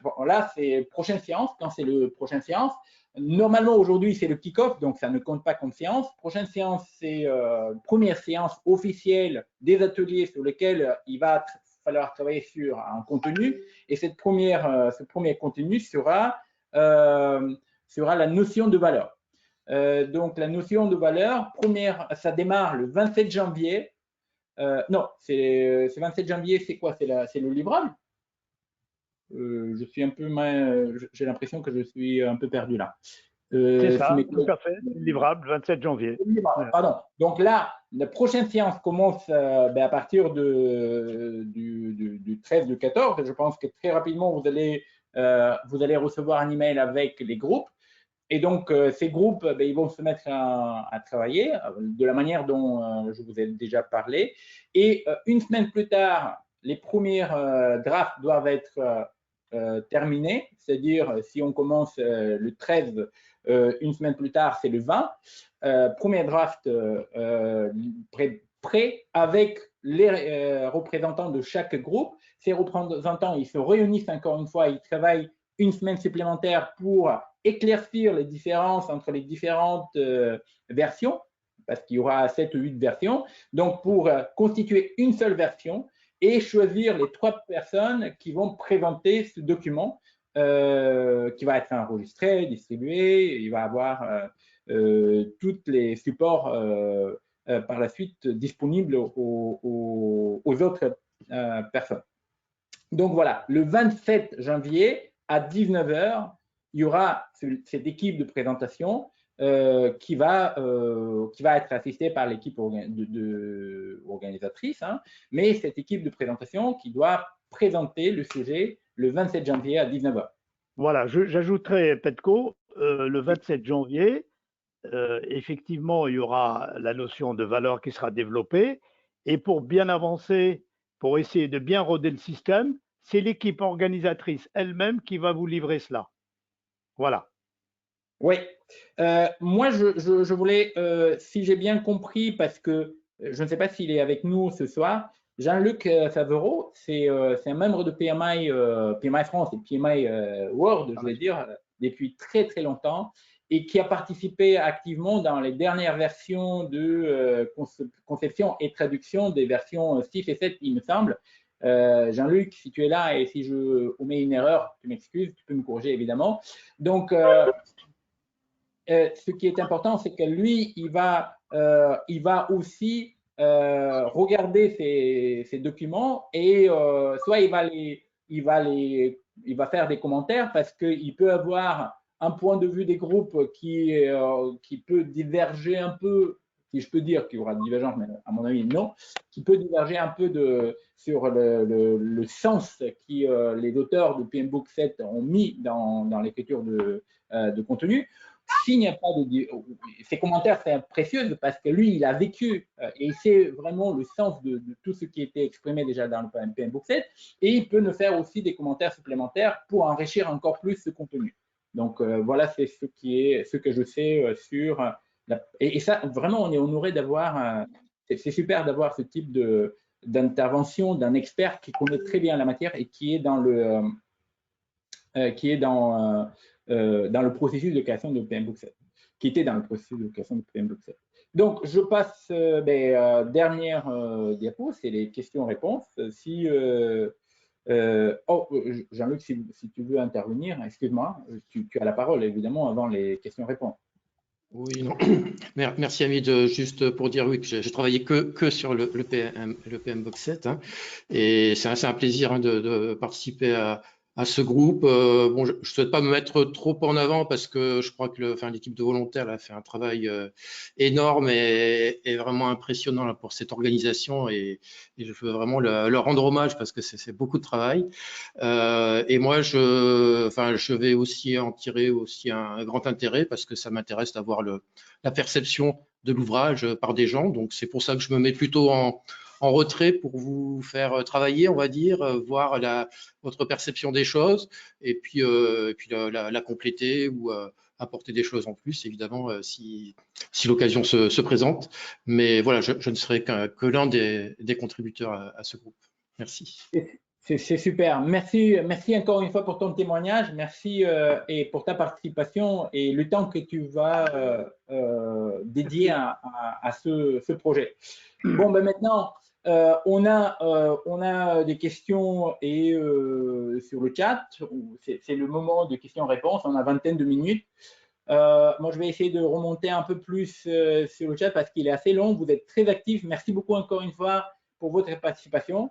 Bon, là, c'est prochaine séance. Quand c'est le prochaine séance, normalement, aujourd'hui, c'est le kick-off, donc ça ne compte pas comme séance. Prochaine séance, c'est première séance officielle des ateliers sur lesquels il va falloir travailler sur un contenu. Et ce premier contenu sera la notion de valeur. Donc, la notion de valeur, ça démarre le 27 janvier. Non, c'est 27 janvier, c'est quoi? C'est le livrable? Je suis un peu, j'ai l'impression que je suis un peu perdu là. C'est ça, tout à fait, livrable, 27 janvier. Pardon. Donc là, la prochaine séance commence à partir du 13, du 14. Je pense que très rapidement, vous allez recevoir un email avec les groupes. Et donc, ces groupes, ils vont se mettre à travailler de la manière dont je vous ai déjà parlé. Et une semaine plus tard, les premières drafts doivent être terminés. C'est-à-dire, si on commence le 13, une semaine plus tard, c'est le 20. Premier draft prêt avec les représentants de chaque groupe. Ces représentants, ils se réunissent encore une fois, ils travaillent une semaine supplémentaire pour éclaircir les différences entre les différentes versions, parce qu'il y aura 7 ou 8 versions, donc pour constituer une seule version et choisir les 3 personnes qui vont présenter ce document. qui va être enregistré, distribué. Il va avoir tous les supports par la suite disponibles aux autres personnes. Donc voilà, le 27 janvier à 19 h, il y aura cette équipe de présentation qui va être assistée par l'équipe organisatrice, hein, mais cette équipe de présentation qui doit présenter le sujet le 27 janvier à 19 h. Voilà, j'ajouterai, Petko, le 27 janvier, effectivement, il y aura la notion de valeur qui sera développée. Et pour bien avancer, pour essayer de bien roder le système, c'est l'équipe organisatrice elle-même qui va vous livrer cela. Voilà. Oui. Moi, je voulais, si j'ai bien compris, parce que je ne sais pas s'il est avec nous ce soir, Jean-Luc Favreau, c'est un membre de PMI France et PMI World, je vais dire, depuis très, très longtemps, et qui a participé activement dans les dernières versions de conception et traduction des versions 6 et 7, il me semble. Jean-Luc, si tu es là et si je omets une erreur, tu m'excuses, tu peux me corriger évidemment. Donc, ce qui est important, c'est que lui, il va aussi regarder ces documents et soit il va faire des commentaires parce qu'il peut avoir un point de vue des groupes qui peut diverger un peu, si je peux dire qu'il y aura une divergence, mais à mon avis non, qui peut diverger un peu sur le sens que les auteurs de PMBOK 7 ont mis dans l'écriture de contenu. S'il n'y a pas de… Ces commentaires, c'est précieux parce que lui, il a vécu et il sait vraiment le sens de tout ce qui était exprimé déjà dans le PMBOK 7 et il peut nous faire aussi des commentaires supplémentaires pour enrichir encore plus ce contenu. Donc, voilà, c'est ce que je sais sur… Et ça, vraiment, on est honoré d'avoir… c'est super d'avoir ce type d'intervention d'un expert qui connaît très bien la matière et qui est dans le processus de création de PMBOK 7, qui était dans le processus de création de PMBOK 7. Donc, je passe dernière diapo, c'est les questions-réponses. Jean-Luc, si tu veux intervenir, excuse-moi, tu as la parole évidemment avant les questions-réponses. Oui, non. Merci Hamid, juste pour dire oui que j'ai travaillé que sur le PMBOK 7 hein, et c'est un plaisir hein, de participer à ce groupe. Bon, je ne souhaite pas me mettre trop en avant parce que je crois que l'équipe de volontaires a fait un travail énorme et vraiment impressionnant là, pour cette organisation et je veux vraiment leur rendre hommage parce que c'est beaucoup de travail. Et moi, je vais aussi en tirer aussi un grand intérêt parce que ça m'intéresse d'avoir la perception de l'ouvrage par des gens. Donc, c'est pour ça que je me mets plutôt en retrait pour vous faire travailler, on va dire, voir votre perception des choses et puis la compléter ou apporter des choses en plus, évidemment, si l'occasion se présente. Mais voilà, je ne serai que l'un des contributeurs à ce groupe. Merci. C'est super. Merci encore une fois pour ton témoignage. Merci et pour ta participation et le temps que tu vas dédier à ce projet. Bon, ben maintenant, on a des questions et sur le chat. C'est le moment de questions-réponses. On a vingtaine de minutes. Moi, je vais essayer de remonter un peu plus sur le chat parce qu'il est assez long. Vous êtes très actifs. Merci beaucoup encore une fois pour votre participation.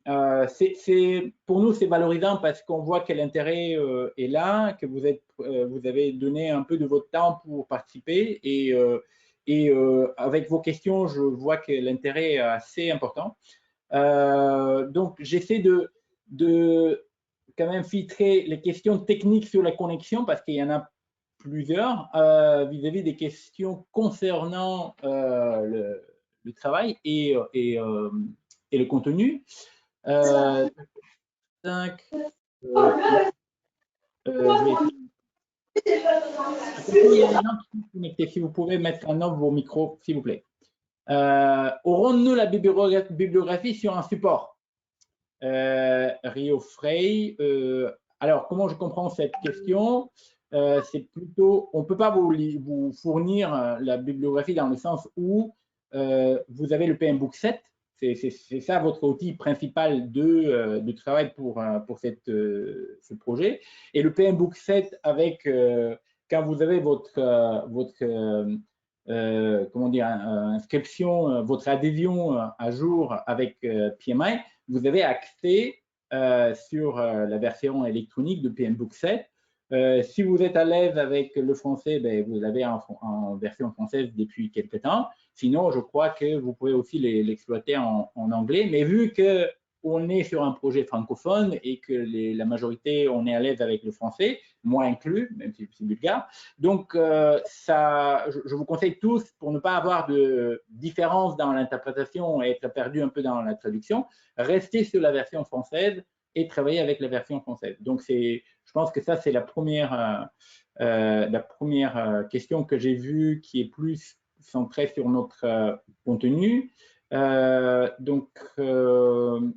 Pour nous, c'est valorisant parce qu'on voit que l'intérêt est là, que vous avez donné un peu de votre temps pour participer et avec vos questions, je vois que l'intérêt est assez important. Donc, j'essaie de quand même filtrer les questions techniques sur la connexion parce qu'il y en a plusieurs vis-à-vis des questions concernant le travail et le contenu. Je vais si vous pouvez mettre en off vos micros, s'il vous plaît. Aurons-nous la bibliographie sur un support? Rio Frey. Alors, comment je comprends cette question? C'est plutôt, on ne peut pas vous fournir la bibliographie dans le sens où vous avez le PMBOK 7, C'est ça votre outil principal de travail pour ce projet. Et le PMBOK 7 avec, quand vous avez votre comment dire, inscription, votre adhésion à jour avec PMI, vous avez accès sur la version électronique de PMBOK 7. Si vous êtes à l'aise avec le français, ben, vous l'avez en version française depuis quelques temps. Sinon, je crois que vous pouvez aussi l'exploiter en anglais. Mais vu qu'on est sur un projet francophone et que la majorité, on est à l'aise avec le français, moi inclus, même si c'est bulgare. Donc, je vous conseille tous, pour ne pas avoir de différence dans l'interprétation et être perdu un peu dans la traduction, restez sur la version française et travailler avec la version française. Donc, je pense que ça, c'est la première question que j'ai vue qui est plus centrée sur notre contenu. Donc,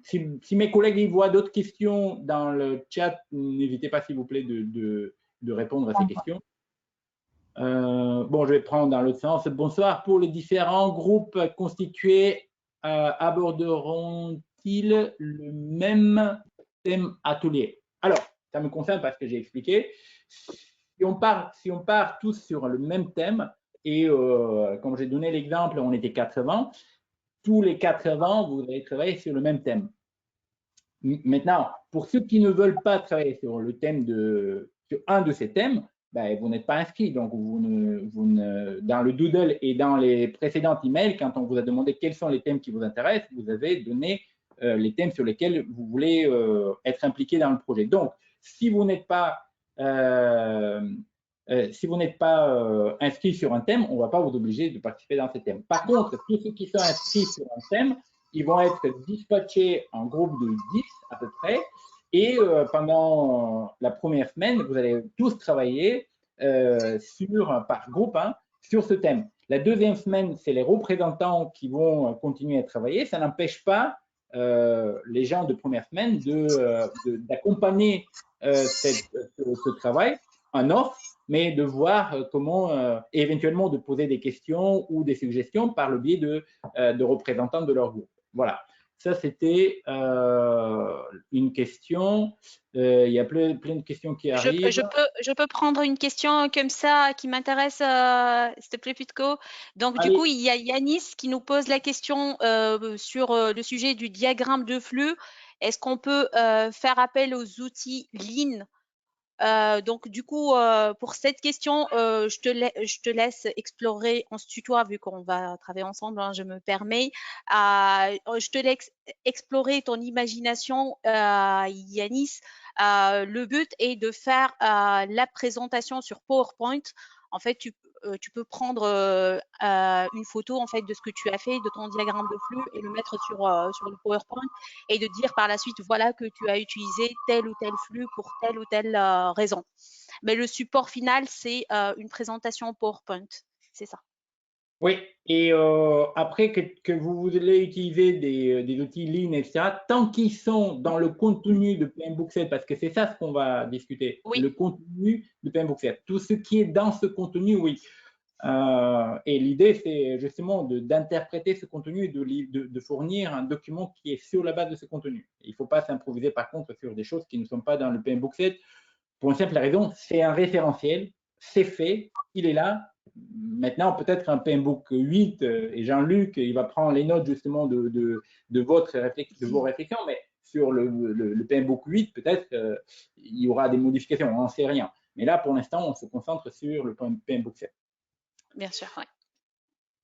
si mes collègues y voient d'autres questions dans le chat, n'hésitez pas, s'il vous plaît, de répondre à ces questions. Bon, je vais prendre dans l'autre sens. Bonsoir. Pour les différents groupes constitués, aborderont-ils le même thème atelier? Alors, ça me concerne parce que j'ai expliqué. Si on part tous sur le même thème, et comme j'ai donné l'exemple, on était 80, tous les 80, vous allez travailler sur le même thème. Maintenant, pour ceux qui ne veulent pas travailler sur le thème sur un de ces thèmes, ben, vous n'êtes pas inscrit. Donc, dans le doodle et dans les précédents emails, quand on vous a demandé quels sont les thèmes qui vous intéressent, vous avez donné les thèmes sur lesquels vous voulez être impliqué dans le projet. Donc, si vous n'êtes pas inscrit sur un thème, on ne va pas vous obliger de participer dans ces thèmes. Par contre, tous ceux qui sont inscrits sur un thème, ils vont être dispatchés en groupe de 10 à peu près. Et pendant la première semaine, vous allez tous travailler par groupe sur ce thème. La deuxième semaine, c'est les représentants qui vont continuer à travailler. Ça n'empêche pas les gens de première semaine d'accompagner ce travail en off, mais de voir comment, éventuellement, de poser des questions ou des suggestions par le biais de représentants de leur groupe. Voilà. Ça, c'était une question. Il y a plein de questions qui arrivent. Je peux prendre une question comme ça qui m'intéresse, s'il te plaît, Putko. Donc, du coup, il y a Yanis qui nous pose la question sur le sujet du diagramme de flux. Est-ce qu'on peut faire appel aux outils Lean? Donc, du coup, pour cette question, je te laisse explorer, on se tutoie vu qu'on va travailler ensemble, hein, je me permets. Je te laisse explorer ton imagination, Yanis. Le but est de faire la présentation sur PowerPoint. En fait, tu peux prendre une photo en fait de ce que tu as fait, de ton diagramme de flux et le mettre sur le PowerPoint et de dire par la suite voilà que tu as utilisé tel ou tel flux pour telle ou telle raison. Mais le support final, c'est une présentation PowerPoint. C'est ça. Oui, et après que vous voulez utiliser des outils Lean, etc., tant qu'ils sont dans le contenu de PMBOK 7, parce que c'est ça ce qu'on va discuter, oui. Le contenu de PMBOK 7. Tout ce qui est dans ce contenu, oui. Et l'idée, c'est justement d'interpréter ce contenu et de fournir un document qui est sur la base de ce contenu. Il ne faut pas s'improviser, par contre, sur des choses qui ne sont pas dans le PMBOK 7, pour une simple raison, c'est un référentiel, c'est fait, il est là. Maintenant, peut-être un PMBOK 8 et Jean-Luc, il va prendre les notes justement de vos réflexions, mais sur le PMBOK 8, peut-être il y aura des modifications, on n'en sait rien. Mais là, pour l'instant, on se concentre sur le PMBOK 7. Bien sûr, oui.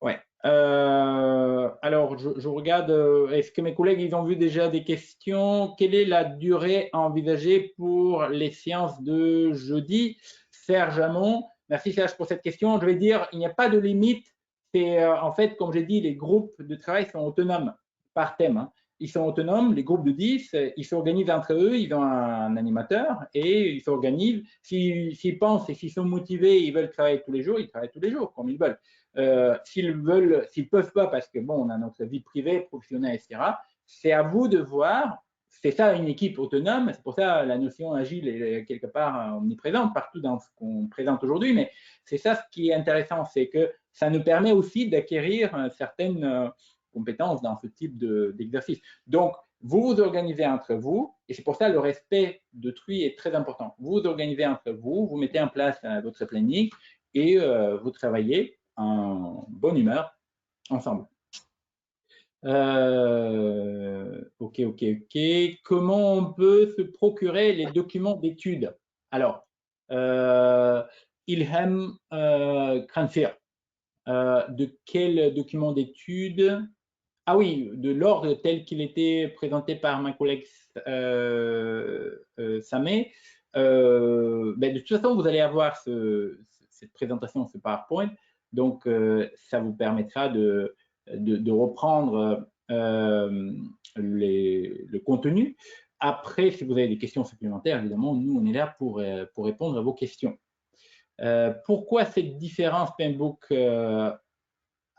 Ouais. Alors, je regarde, est-ce que mes collègues, ils ont vu déjà des questions? Quelle est la durée à envisager pour les séances de jeudi? Serge Hamon. Merci Serge pour cette question. Je vais dire, il n'y a pas de limite. C'est en fait, comme j'ai dit, les groupes de travail sont autonomes par thème. Hein. Ils sont autonomes, les groupes de 10, ils s'organisent entre eux, ils ont un animateur et ils s'organisent. S'ils pensent et s'ils sont motivés, ils veulent travailler tous les jours, ils travaillent tous les jours comme ils veulent. S'ils peuvent pas parce que bon, on a notre vie privée, professionnelle, etc. C'est à vous de voir. C'est ça une équipe autonome, c'est pour ça la notion agile est quelque part omniprésente partout dans ce qu'on présente aujourd'hui, mais c'est ça ce qui est intéressant, c'est que ça nous permet aussi d'acquérir certaines compétences dans ce type d'exercice. Donc, vous vous organisez entre vous, et c'est pour ça le respect d'autrui est très important. Vous vous organisez entre vous, vous mettez en place votre planning et vous travaillez en bonne humeur ensemble. Ok. Comment on peut se procurer les documents d'études? Alors, Ilham Kranfir, de quel document d'études? Ah oui, de l'ordre tel qu'il était présenté par ma collègue Samé. De toute façon, vous allez avoir cette présentation, ce PowerPoint. Donc, ça vous permettra de reprendre le contenu. Après, si vous avez des questions supplémentaires, évidemment, nous, on est là pour répondre à vos questions. Pourquoi cette différence PMBOK?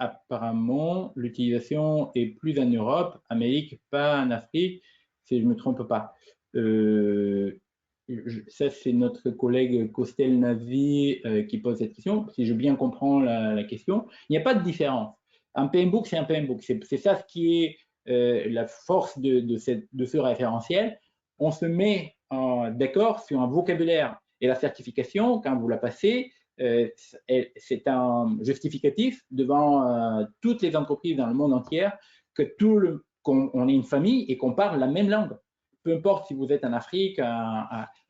Apparemment, l'utilisation est plus en Europe, Amérique, pas en Afrique, si je ne me trompe pas. Ça, c'est notre collègue Costel Navi qui pose cette question. Si je bien comprends la question, il n'y a pas de différence. Un PMBOK, c'est un PMBOK. C'est ça ce qui est la force de ce référentiel. On se met d'accord sur un vocabulaire et la certification, quand vous la passez, c'est un justificatif devant toutes les entreprises dans le monde entier qu'on est une famille et qu'on parle la même langue. Peu importe si vous êtes en Afrique.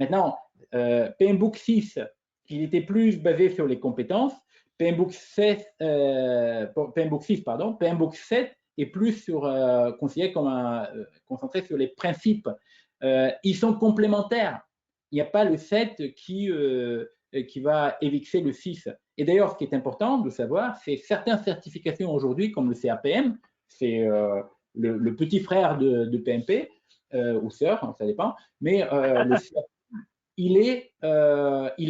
Maintenant, PMBOK 6, il était plus basé sur les compétences. PMBOK 6, PMBOK 7 est plus considéré comme concentré sur les principes. Ils sont complémentaires. Il n'y a pas le 7 qui va évixer le 6. Et d'ailleurs, ce qui est important de savoir, c'est certaines certifications aujourd'hui, comme le CAPM, c'est le petit frère de PMP, ou sœur, ça dépend, mais le CAPM, il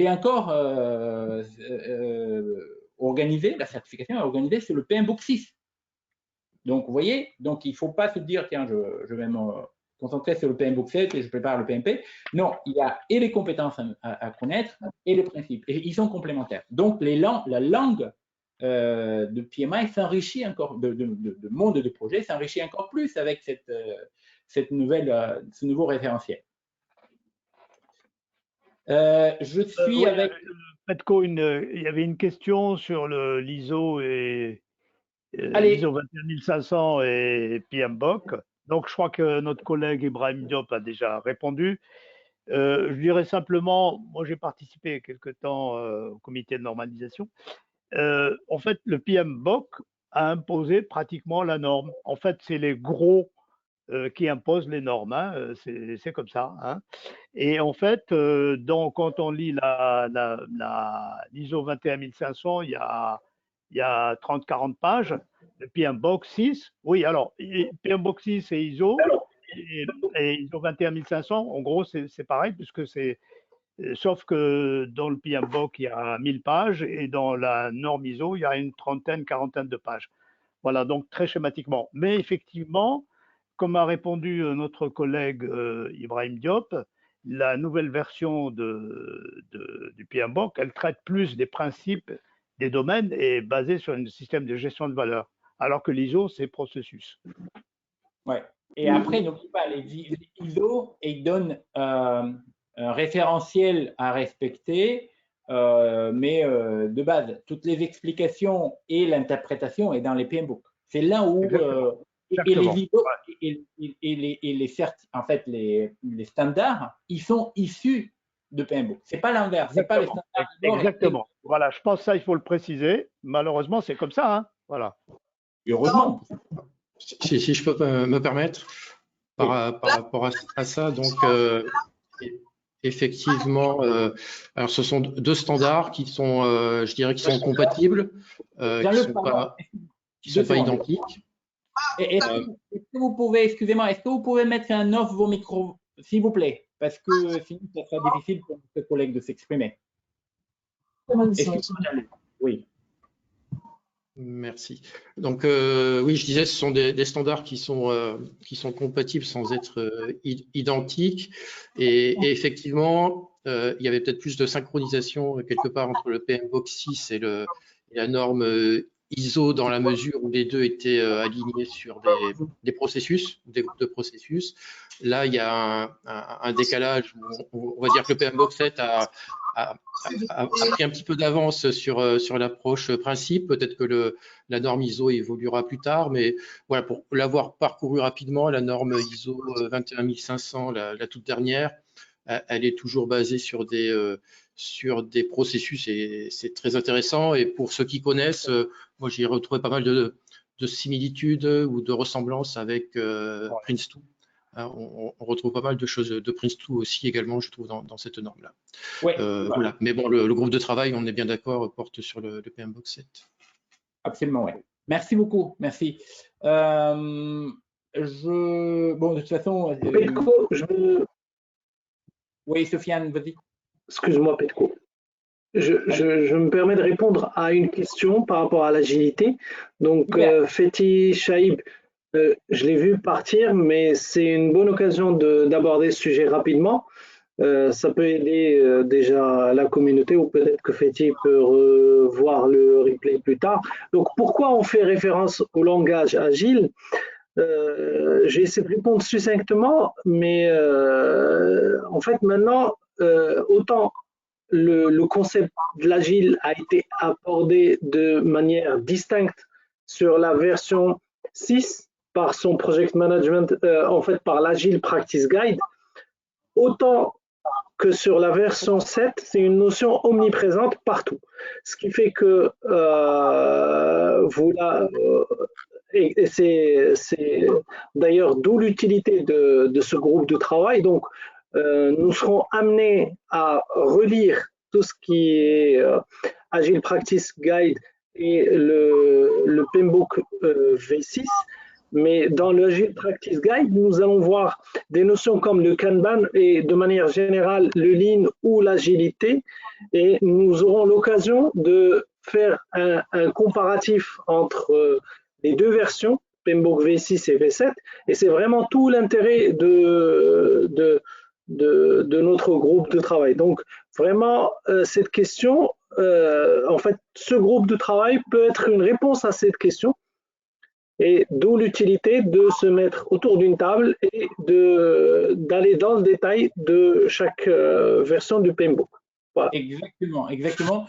est encore organisé, la certification est organisée sur le PMBOK 6. Donc, vous voyez, donc il ne faut pas se dire, tiens, je vais me concentrer sur le PMBOK 7 et je prépare le PMP. Non, il y a et les compétences à connaître et les principes. Et ils sont complémentaires. Donc, la langue de PMI s'enrichit encore, de monde de projet s'enrichit encore plus avec ce nouveau référentiel. Je suis avec… Petko, il y avait une question sur l'ISO et l'ISO 21500 et PMBOK. Donc, je crois que notre collègue Ibrahim Diop a déjà répondu. Je dirais simplement, moi j'ai participé quelque temps au comité de normalisation. En fait, le PMBOK a imposé pratiquement la norme. En fait, c'est les gros qui imposent les normes. Hein. C'est comme ça. Hein. Et en fait, quand on lit l'ISO 21500, il y a 30-40 pages. Le PMBOK 6, oui, alors PMBOK 6 et ISO, et ISO 21500, en gros, c'est pareil, puisque sauf que dans le PMBOK, il y a 1000 pages et dans la norme ISO, il y a une quarantaine de pages. Voilà, donc très schématiquement. Mais effectivement, comme a répondu notre collègue Ibrahim Diop, la nouvelle version du PMBOK, elle traite plus des principes des domaines et est basée sur un système de gestion de valeur, alors que l'ISO, c'est processus. Ouais. Et après, n'oublie pas, les ISO, ils donnent un référentiel à respecter, mais de base, toutes les explications et l'interprétation est dans les PMBOK. C'est là où… et les ISO en fait, les standards, ils sont issus de PMBOK. Ce n'est pas l'inverse. C'est pas les standards. Exactement. Voilà, je pense que ça, il faut le préciser. Malheureusement, c'est comme ça. Hein. Voilà. Et heureusement. Si je peux me permettre, par rapport à ça, donc effectivement, alors ce sont deux standards qui sont, je dirais, qui sont compatibles, qui ne sont pas identiques. Est-ce que vous pouvez, excusez-moi, est-ce que vous pouvez mettre un off vos micros, s'il vous plaît, parce que sinon, ça sera difficile pour notre collègue de s'exprimer. Oui. Merci. Donc, oui, je disais, ce sont des standards qui sont compatibles sans être identiques. Et effectivement, il y avait peut-être plus de synchronisation quelque part entre le PMBOK 6 et la norme ISO dans la mesure où les deux étaient alignés sur des processus, des groupes de processus. Là, il y a un décalage où on va dire que le PMBOK 7 a pris un petit peu d'avance sur l'approche principe. Peut-être que la norme ISO évoluera plus tard, mais voilà, pour l'avoir parcouru rapidement, la norme ISO 21500, la toute dernière, elle est toujours basée sur des processus et c'est très intéressant. Et pour ceux qui connaissent, moi j'ai retrouvé pas mal de similitudes ou de ressemblances avec Prince2. On retrouve pas mal de choses de Prince2 aussi également, je trouve, dans cette norme-là. Ouais, voilà. Mais bon, le groupe de travail, on est bien d'accord, porte sur le PMBOK 7. Absolument, oui. Merci beaucoup, merci. Bon, de toute façon... Petko, Oui, Sofiane, vas-y. Excuse-moi, Petko. Je me permets de répondre à une question par rapport à l'agilité. Donc, Fethi Shaib, je l'ai vu partir, mais c'est une bonne occasion d'aborder ce sujet rapidement. Ça peut aider déjà la communauté ou peut-être que Fethi peut revoir le replay plus tard. Donc, pourquoi on fait référence au langage agile? J'ai essayé de répondre succinctement, mais en fait, maintenant, autant le concept de l'agile a été abordé de manière distincte sur la version 6 par son project management, en fait par l'Agile Practice Guide, autant que sur la version 7, c'est une notion omniprésente partout. Ce qui fait que et c'est d'ailleurs d'où l'utilité de ce groupe de travail. Donc, nous serons amenés à relire tout ce qui est Agile Practice Guide et le PMBOK V6, mais dans le Agile Practice Guide, nous allons voir des notions comme le Kanban et de manière générale le Lean ou l'agilité, et nous aurons l'occasion de faire un comparatif entre les deux versions, PMBOK V6 et V7, et c'est vraiment tout l'intérêt de notre groupe de travail. Donc, vraiment, cette question, en fait, ce groupe de travail peut être une réponse à cette question, et d'où l'utilité de se mettre autour d'une table et d'aller dans le détail de chaque version du PMBOK. Voilà. Exactement, exactement.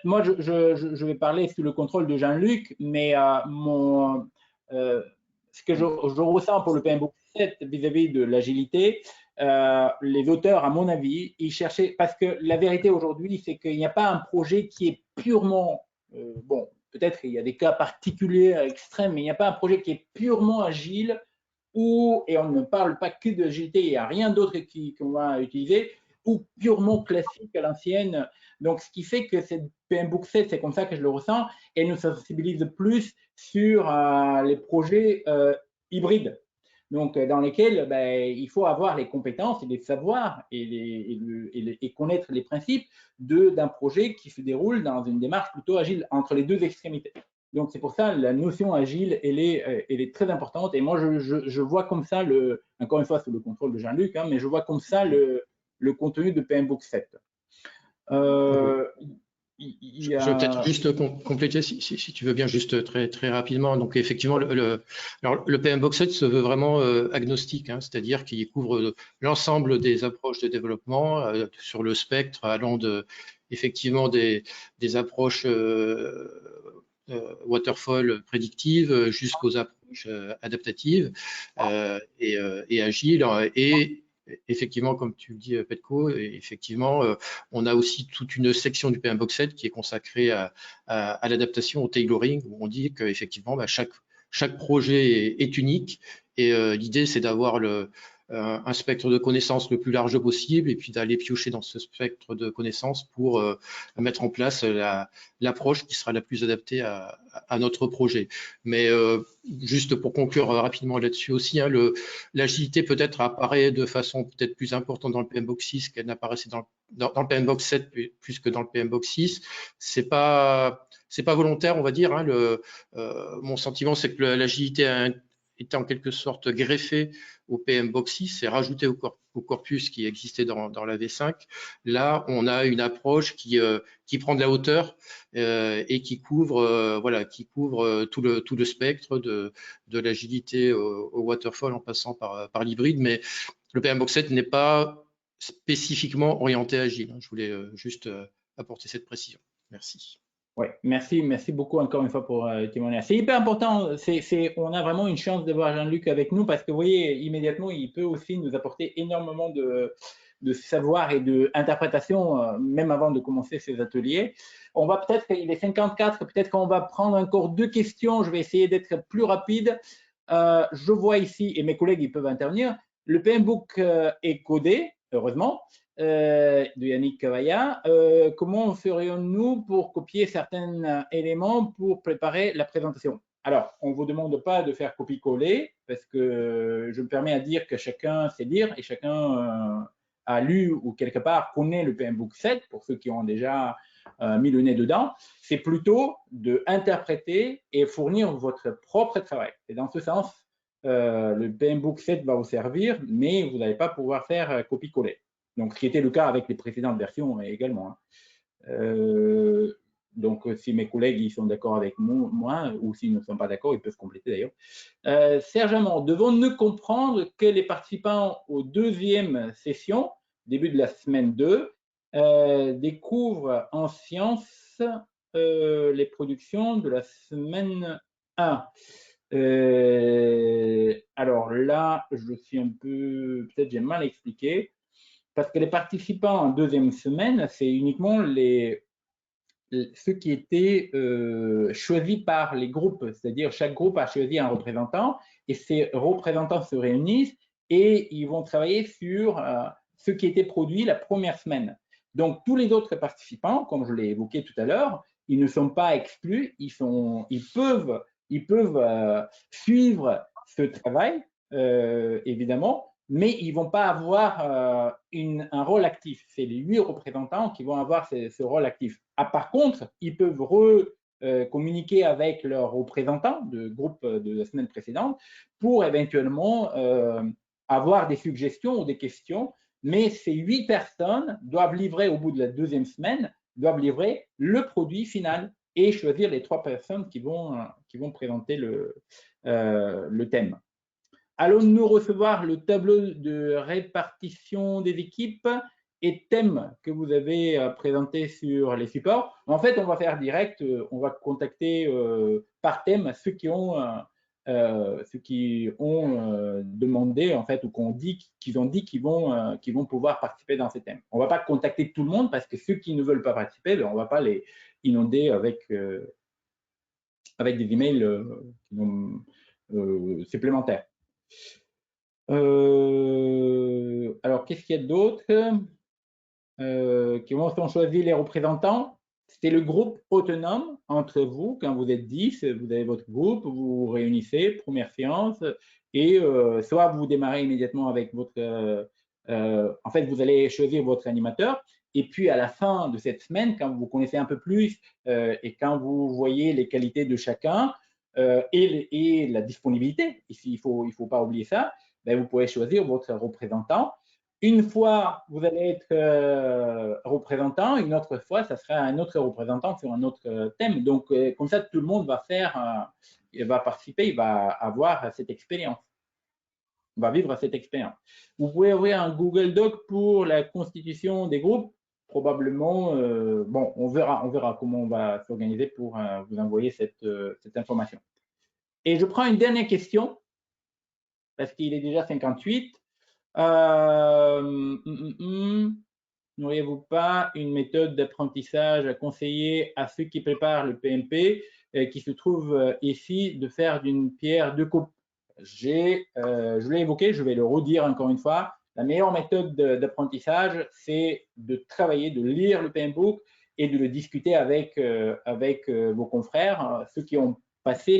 Moi, je vais parler sous le contrôle de Jean-Luc, mais ce que je ressens pour le PMBOK 7 vis-à-vis de l'agilité, les auteurs, à mon avis, ils cherchaient, parce que la vérité aujourd'hui, c'est qu'il n'y a pas un projet qui est purement, bon, peut-être qu'il y a des cas particuliers extrêmes, mais il n'y a pas un projet qui est purement agile et on ne parle pas que d'agilité, il n'y a rien d'autre qu'on va utiliser, ou purement classique à l'ancienne. Donc, ce qui fait que cette PMBOK 7, c'est comme ça que je le ressens, et nous sensibilise plus sur les projets hybrides. Donc, dans lesquels il faut avoir les compétences et les savoirs et connaître les principes d'un projet qui se déroule dans une démarche plutôt agile entre les deux extrémités. Donc, c'est pour ça la notion agile, elle est très importante. Et moi, je vois comme ça, encore une fois, sous le contrôle de Jean-Luc, mais je vois comme ça le contenu de PMBOK 7. Je vais peut-être juste compléter, si tu veux bien, juste très rapidement. Donc, effectivement, le PMBOK 7 se veut vraiment agnostique, c'est-à-dire qu'il couvre l'ensemble des approches de développement sur le spectre, allant effectivement des approches waterfall prédictives jusqu'aux approches adaptatives et agiles. Et effectivement, comme tu le dis, Petko, effectivement, on a aussi toute une section du PMBOK 7 qui est consacrée à l'adaptation, au tailoring, où on dit qu'effectivement, chaque projet est unique et l'idée, c'est d'avoir un spectre de connaissances le plus large possible et puis d'aller piocher dans ce spectre de connaissances pour mettre en place l'approche qui sera la plus adaptée à notre projet. Mais juste pour conclure rapidement là-dessus aussi, l'agilité peut-être apparaît de façon peut-être plus importante dans le PMBOK 6 qu'elle n'apparaissait dans le PMBOK 7 plus que dans le PMBOK 6. C'est pas volontaire, on va dire. Mon sentiment, c'est que l'agilité été en quelque sorte greffé au PMBOK 6 et rajouté au corpus qui existait dans la V5. Là, on a une approche qui prend de la hauteur et qui couvre, tout le spectre de l'agilité au waterfall en passant par l'hybride. Mais le PMBOK 7 n'est pas spécifiquement orienté agile. Je voulais juste apporter cette précision. Merci. Oui, merci beaucoup encore une fois pour le témoignage. C'est hyper important, on a vraiment une chance de voir Jean-Luc avec nous parce que vous voyez, immédiatement, il peut aussi nous apporter énormément de savoir et d'interprétation, même avant de commencer ces ateliers. On va peut-être, il est 54, peut-être qu'on va prendre encore 2 questions, je vais essayer d'être plus rapide. Je vois ici, et mes collègues ils peuvent intervenir, le PMBOK est codé, heureusement, de Yannick Cavaya. Comment ferions-nous pour copier certains éléments pour préparer la présentation? Alors, on ne vous demande pas de faire copier-coller parce que je me permets à dire que chacun sait lire et chacun a lu ou quelque part connaît le PMBOK 7 pour ceux qui ont déjà mis le nez dedans. C'est plutôt d'interpréter et fournir votre propre travail. Et dans ce sens, le PMBOK 7 va vous servir, mais vous n'allez pas pouvoir faire copier-coller. Donc, ce qui était le cas avec les précédentes versions également. Donc, si mes collègues ils sont d'accord avec moi, ou s'ils ne sont pas d'accord, ils peuvent compléter d'ailleurs. Serge Amand, devons-nous comprendre que les participants aux 2e session, début de la semaine 2, découvrent en sciences les productions de la semaine 1? Alors là, je suis un peu, peut-être j'ai mal expliqué. Parce que les participants en 2e semaine, c'est uniquement ceux qui étaient choisis par les groupes, c'est-à-dire chaque groupe a choisi un représentant et ces représentants se réunissent et ils vont travailler sur ce qui était produit la première semaine. Donc, tous les autres participants, comme je l'ai évoqué tout à l'heure, ils ne sont pas exclus, ils peuvent suivre ce travail, évidemment, mais ils ne vont pas avoir un rôle actif. C'est les 8 représentants qui vont avoir ce rôle actif. Par contre, ils peuvent communiquer avec leurs représentants de groupe de la semaine précédente pour éventuellement avoir des suggestions ou des questions. Mais ces 8 personnes doivent livrer au bout de la 2e semaine, doivent livrer le produit final et choisir les 3 personnes qui vont présenter le thème. Allons-nous recevoir le tableau de répartition des équipes et thèmes que vous avez présentés sur les supports? En fait, on va faire direct, on va contacter par thème ceux qui ont demandé, en fait, ou qu'ils ont dit qu'ils vont pouvoir participer dans ces thèmes. On ne va pas contacter tout le monde parce que ceux qui ne veulent pas participer, on ne va pas les inonder avec des emails supplémentaires. Alors, qu'est-ce qu'il y a d'autre? Comment sont choisis les représentants? C'est le groupe autonome entre vous. Quand vous êtes 10, vous avez votre groupe, vous vous réunissez, première séance, et soit vous démarrez immédiatement avec votre… en fait, vous allez choisir votre animateur, et puis à la fin de cette semaine, quand vous connaissez un peu plus et quand vous voyez les qualités de chacun et la disponibilité, ici, il faut pas oublier ça, ben, vous pouvez choisir votre représentant. Une fois, vous allez être représentant, une autre fois, ça sera un autre représentant sur un autre thème. Donc, comme ça, tout le monde va participer, il va avoir cette expérience, va vivre cette expérience. Vous pouvez ouvrir un Google Doc pour la constitution des groupes. Probablement, bon, on verra comment on va s'organiser pour vous envoyer cette information. Et je prends une dernière question, parce qu'il est déjà 58. N'auriez-vous pas une méthode d'apprentissage à conseiller à ceux qui préparent le PMP qui se trouvent ici de faire d'une pierre deux coups? Je l'ai évoqué, je vais le redire encore une fois. La meilleure méthode d'apprentissage, c'est de travailler, de lire le PMBOK et de le discuter avec vos confrères, ceux qui ont passé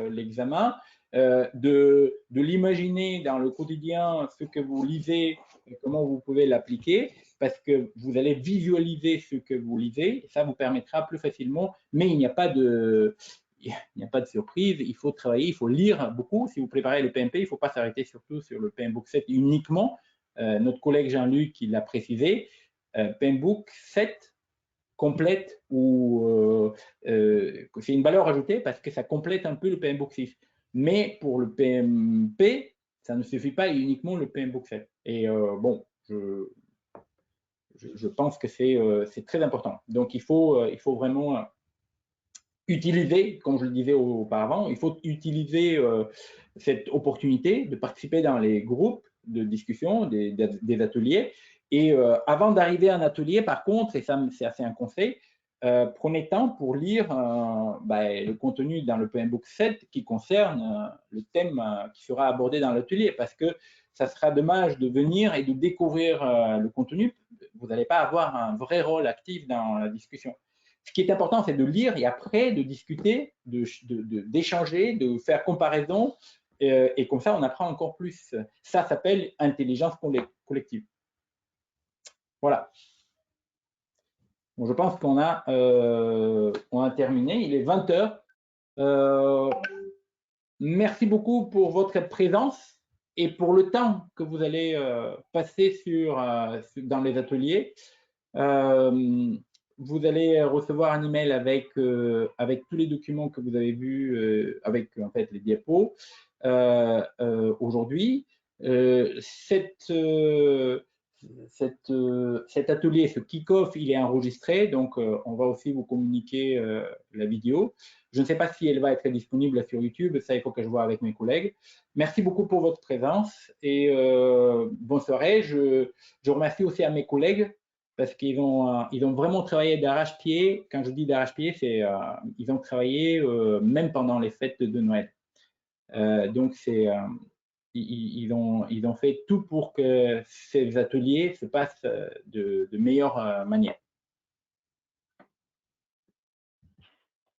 l'examen, de l'imaginer dans le quotidien, ce que vous lisez, et comment vous pouvez l'appliquer, parce que vous allez visualiser ce que vous lisez, et ça vous permettra plus facilement, mais il n'y a pas de n'y a pas de surprise, il faut travailler, il faut lire beaucoup. Si vous préparez le PMP, il ne faut pas s'arrêter surtout sur le PMBOK 7 uniquement. Notre collègue Jean-Luc, il l'a précisé, PMBOK 7 complète ou c'est une valeur ajoutée parce que ça complète un peu le PMBOK 6. Mais pour le PMP, ça ne suffit pas uniquement le PMBOK 7. Et bon, je pense que c'est très important. Donc, il faut vraiment utiliser, comme je le disais auparavant, il faut utiliser cette opportunité de participer dans les groupes de discussion, des ateliers. Et avant d'arriver à un atelier, par contre, et ça c'est assez un conseil, prenez temps pour lire le contenu dans le PMBOK 7 qui concerne le thème qui sera abordé dans l'atelier, parce que ça sera dommage de venir et de découvrir le contenu. Vous n'allez pas avoir un vrai rôle actif dans la discussion. Ce qui est important, c'est de lire et après de discuter, d'échanger, de faire comparaison, et comme ça, on apprend encore plus. Ça s'appelle intelligence collective. Voilà. Bon, je pense qu'on a terminé. Il est 20 h. Merci beaucoup pour votre présence et pour le temps que vous allez passer dans les ateliers. Vous allez recevoir un email avec tous les documents que vous avez vus, avec en fait les diapos aujourd'hui. Cet atelier, ce kick-off, il est enregistré, donc on va aussi vous communiquer la vidéo. Je ne sais pas si elle va être disponible sur YouTube, ça il faut que je vois avec mes collègues. Merci beaucoup pour votre présence et bonne soirée. Je remercie aussi à mes collègues parce qu'ils ont vraiment travaillé d'arrache-pied. Quand je dis d'arrache-pied, c'est ils ont travaillé même pendant les fêtes de Noël. Donc c'est ils ont fait tout pour que ces ateliers se passent de meilleure manière.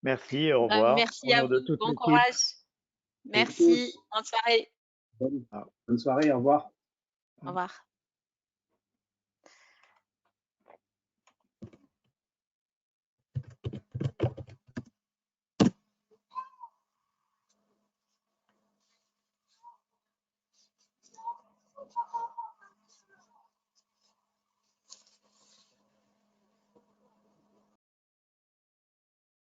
Merci, au revoir. Merci à vous, bon courage. Merci, bonne soirée. Bonne soirée, au revoir. Au revoir.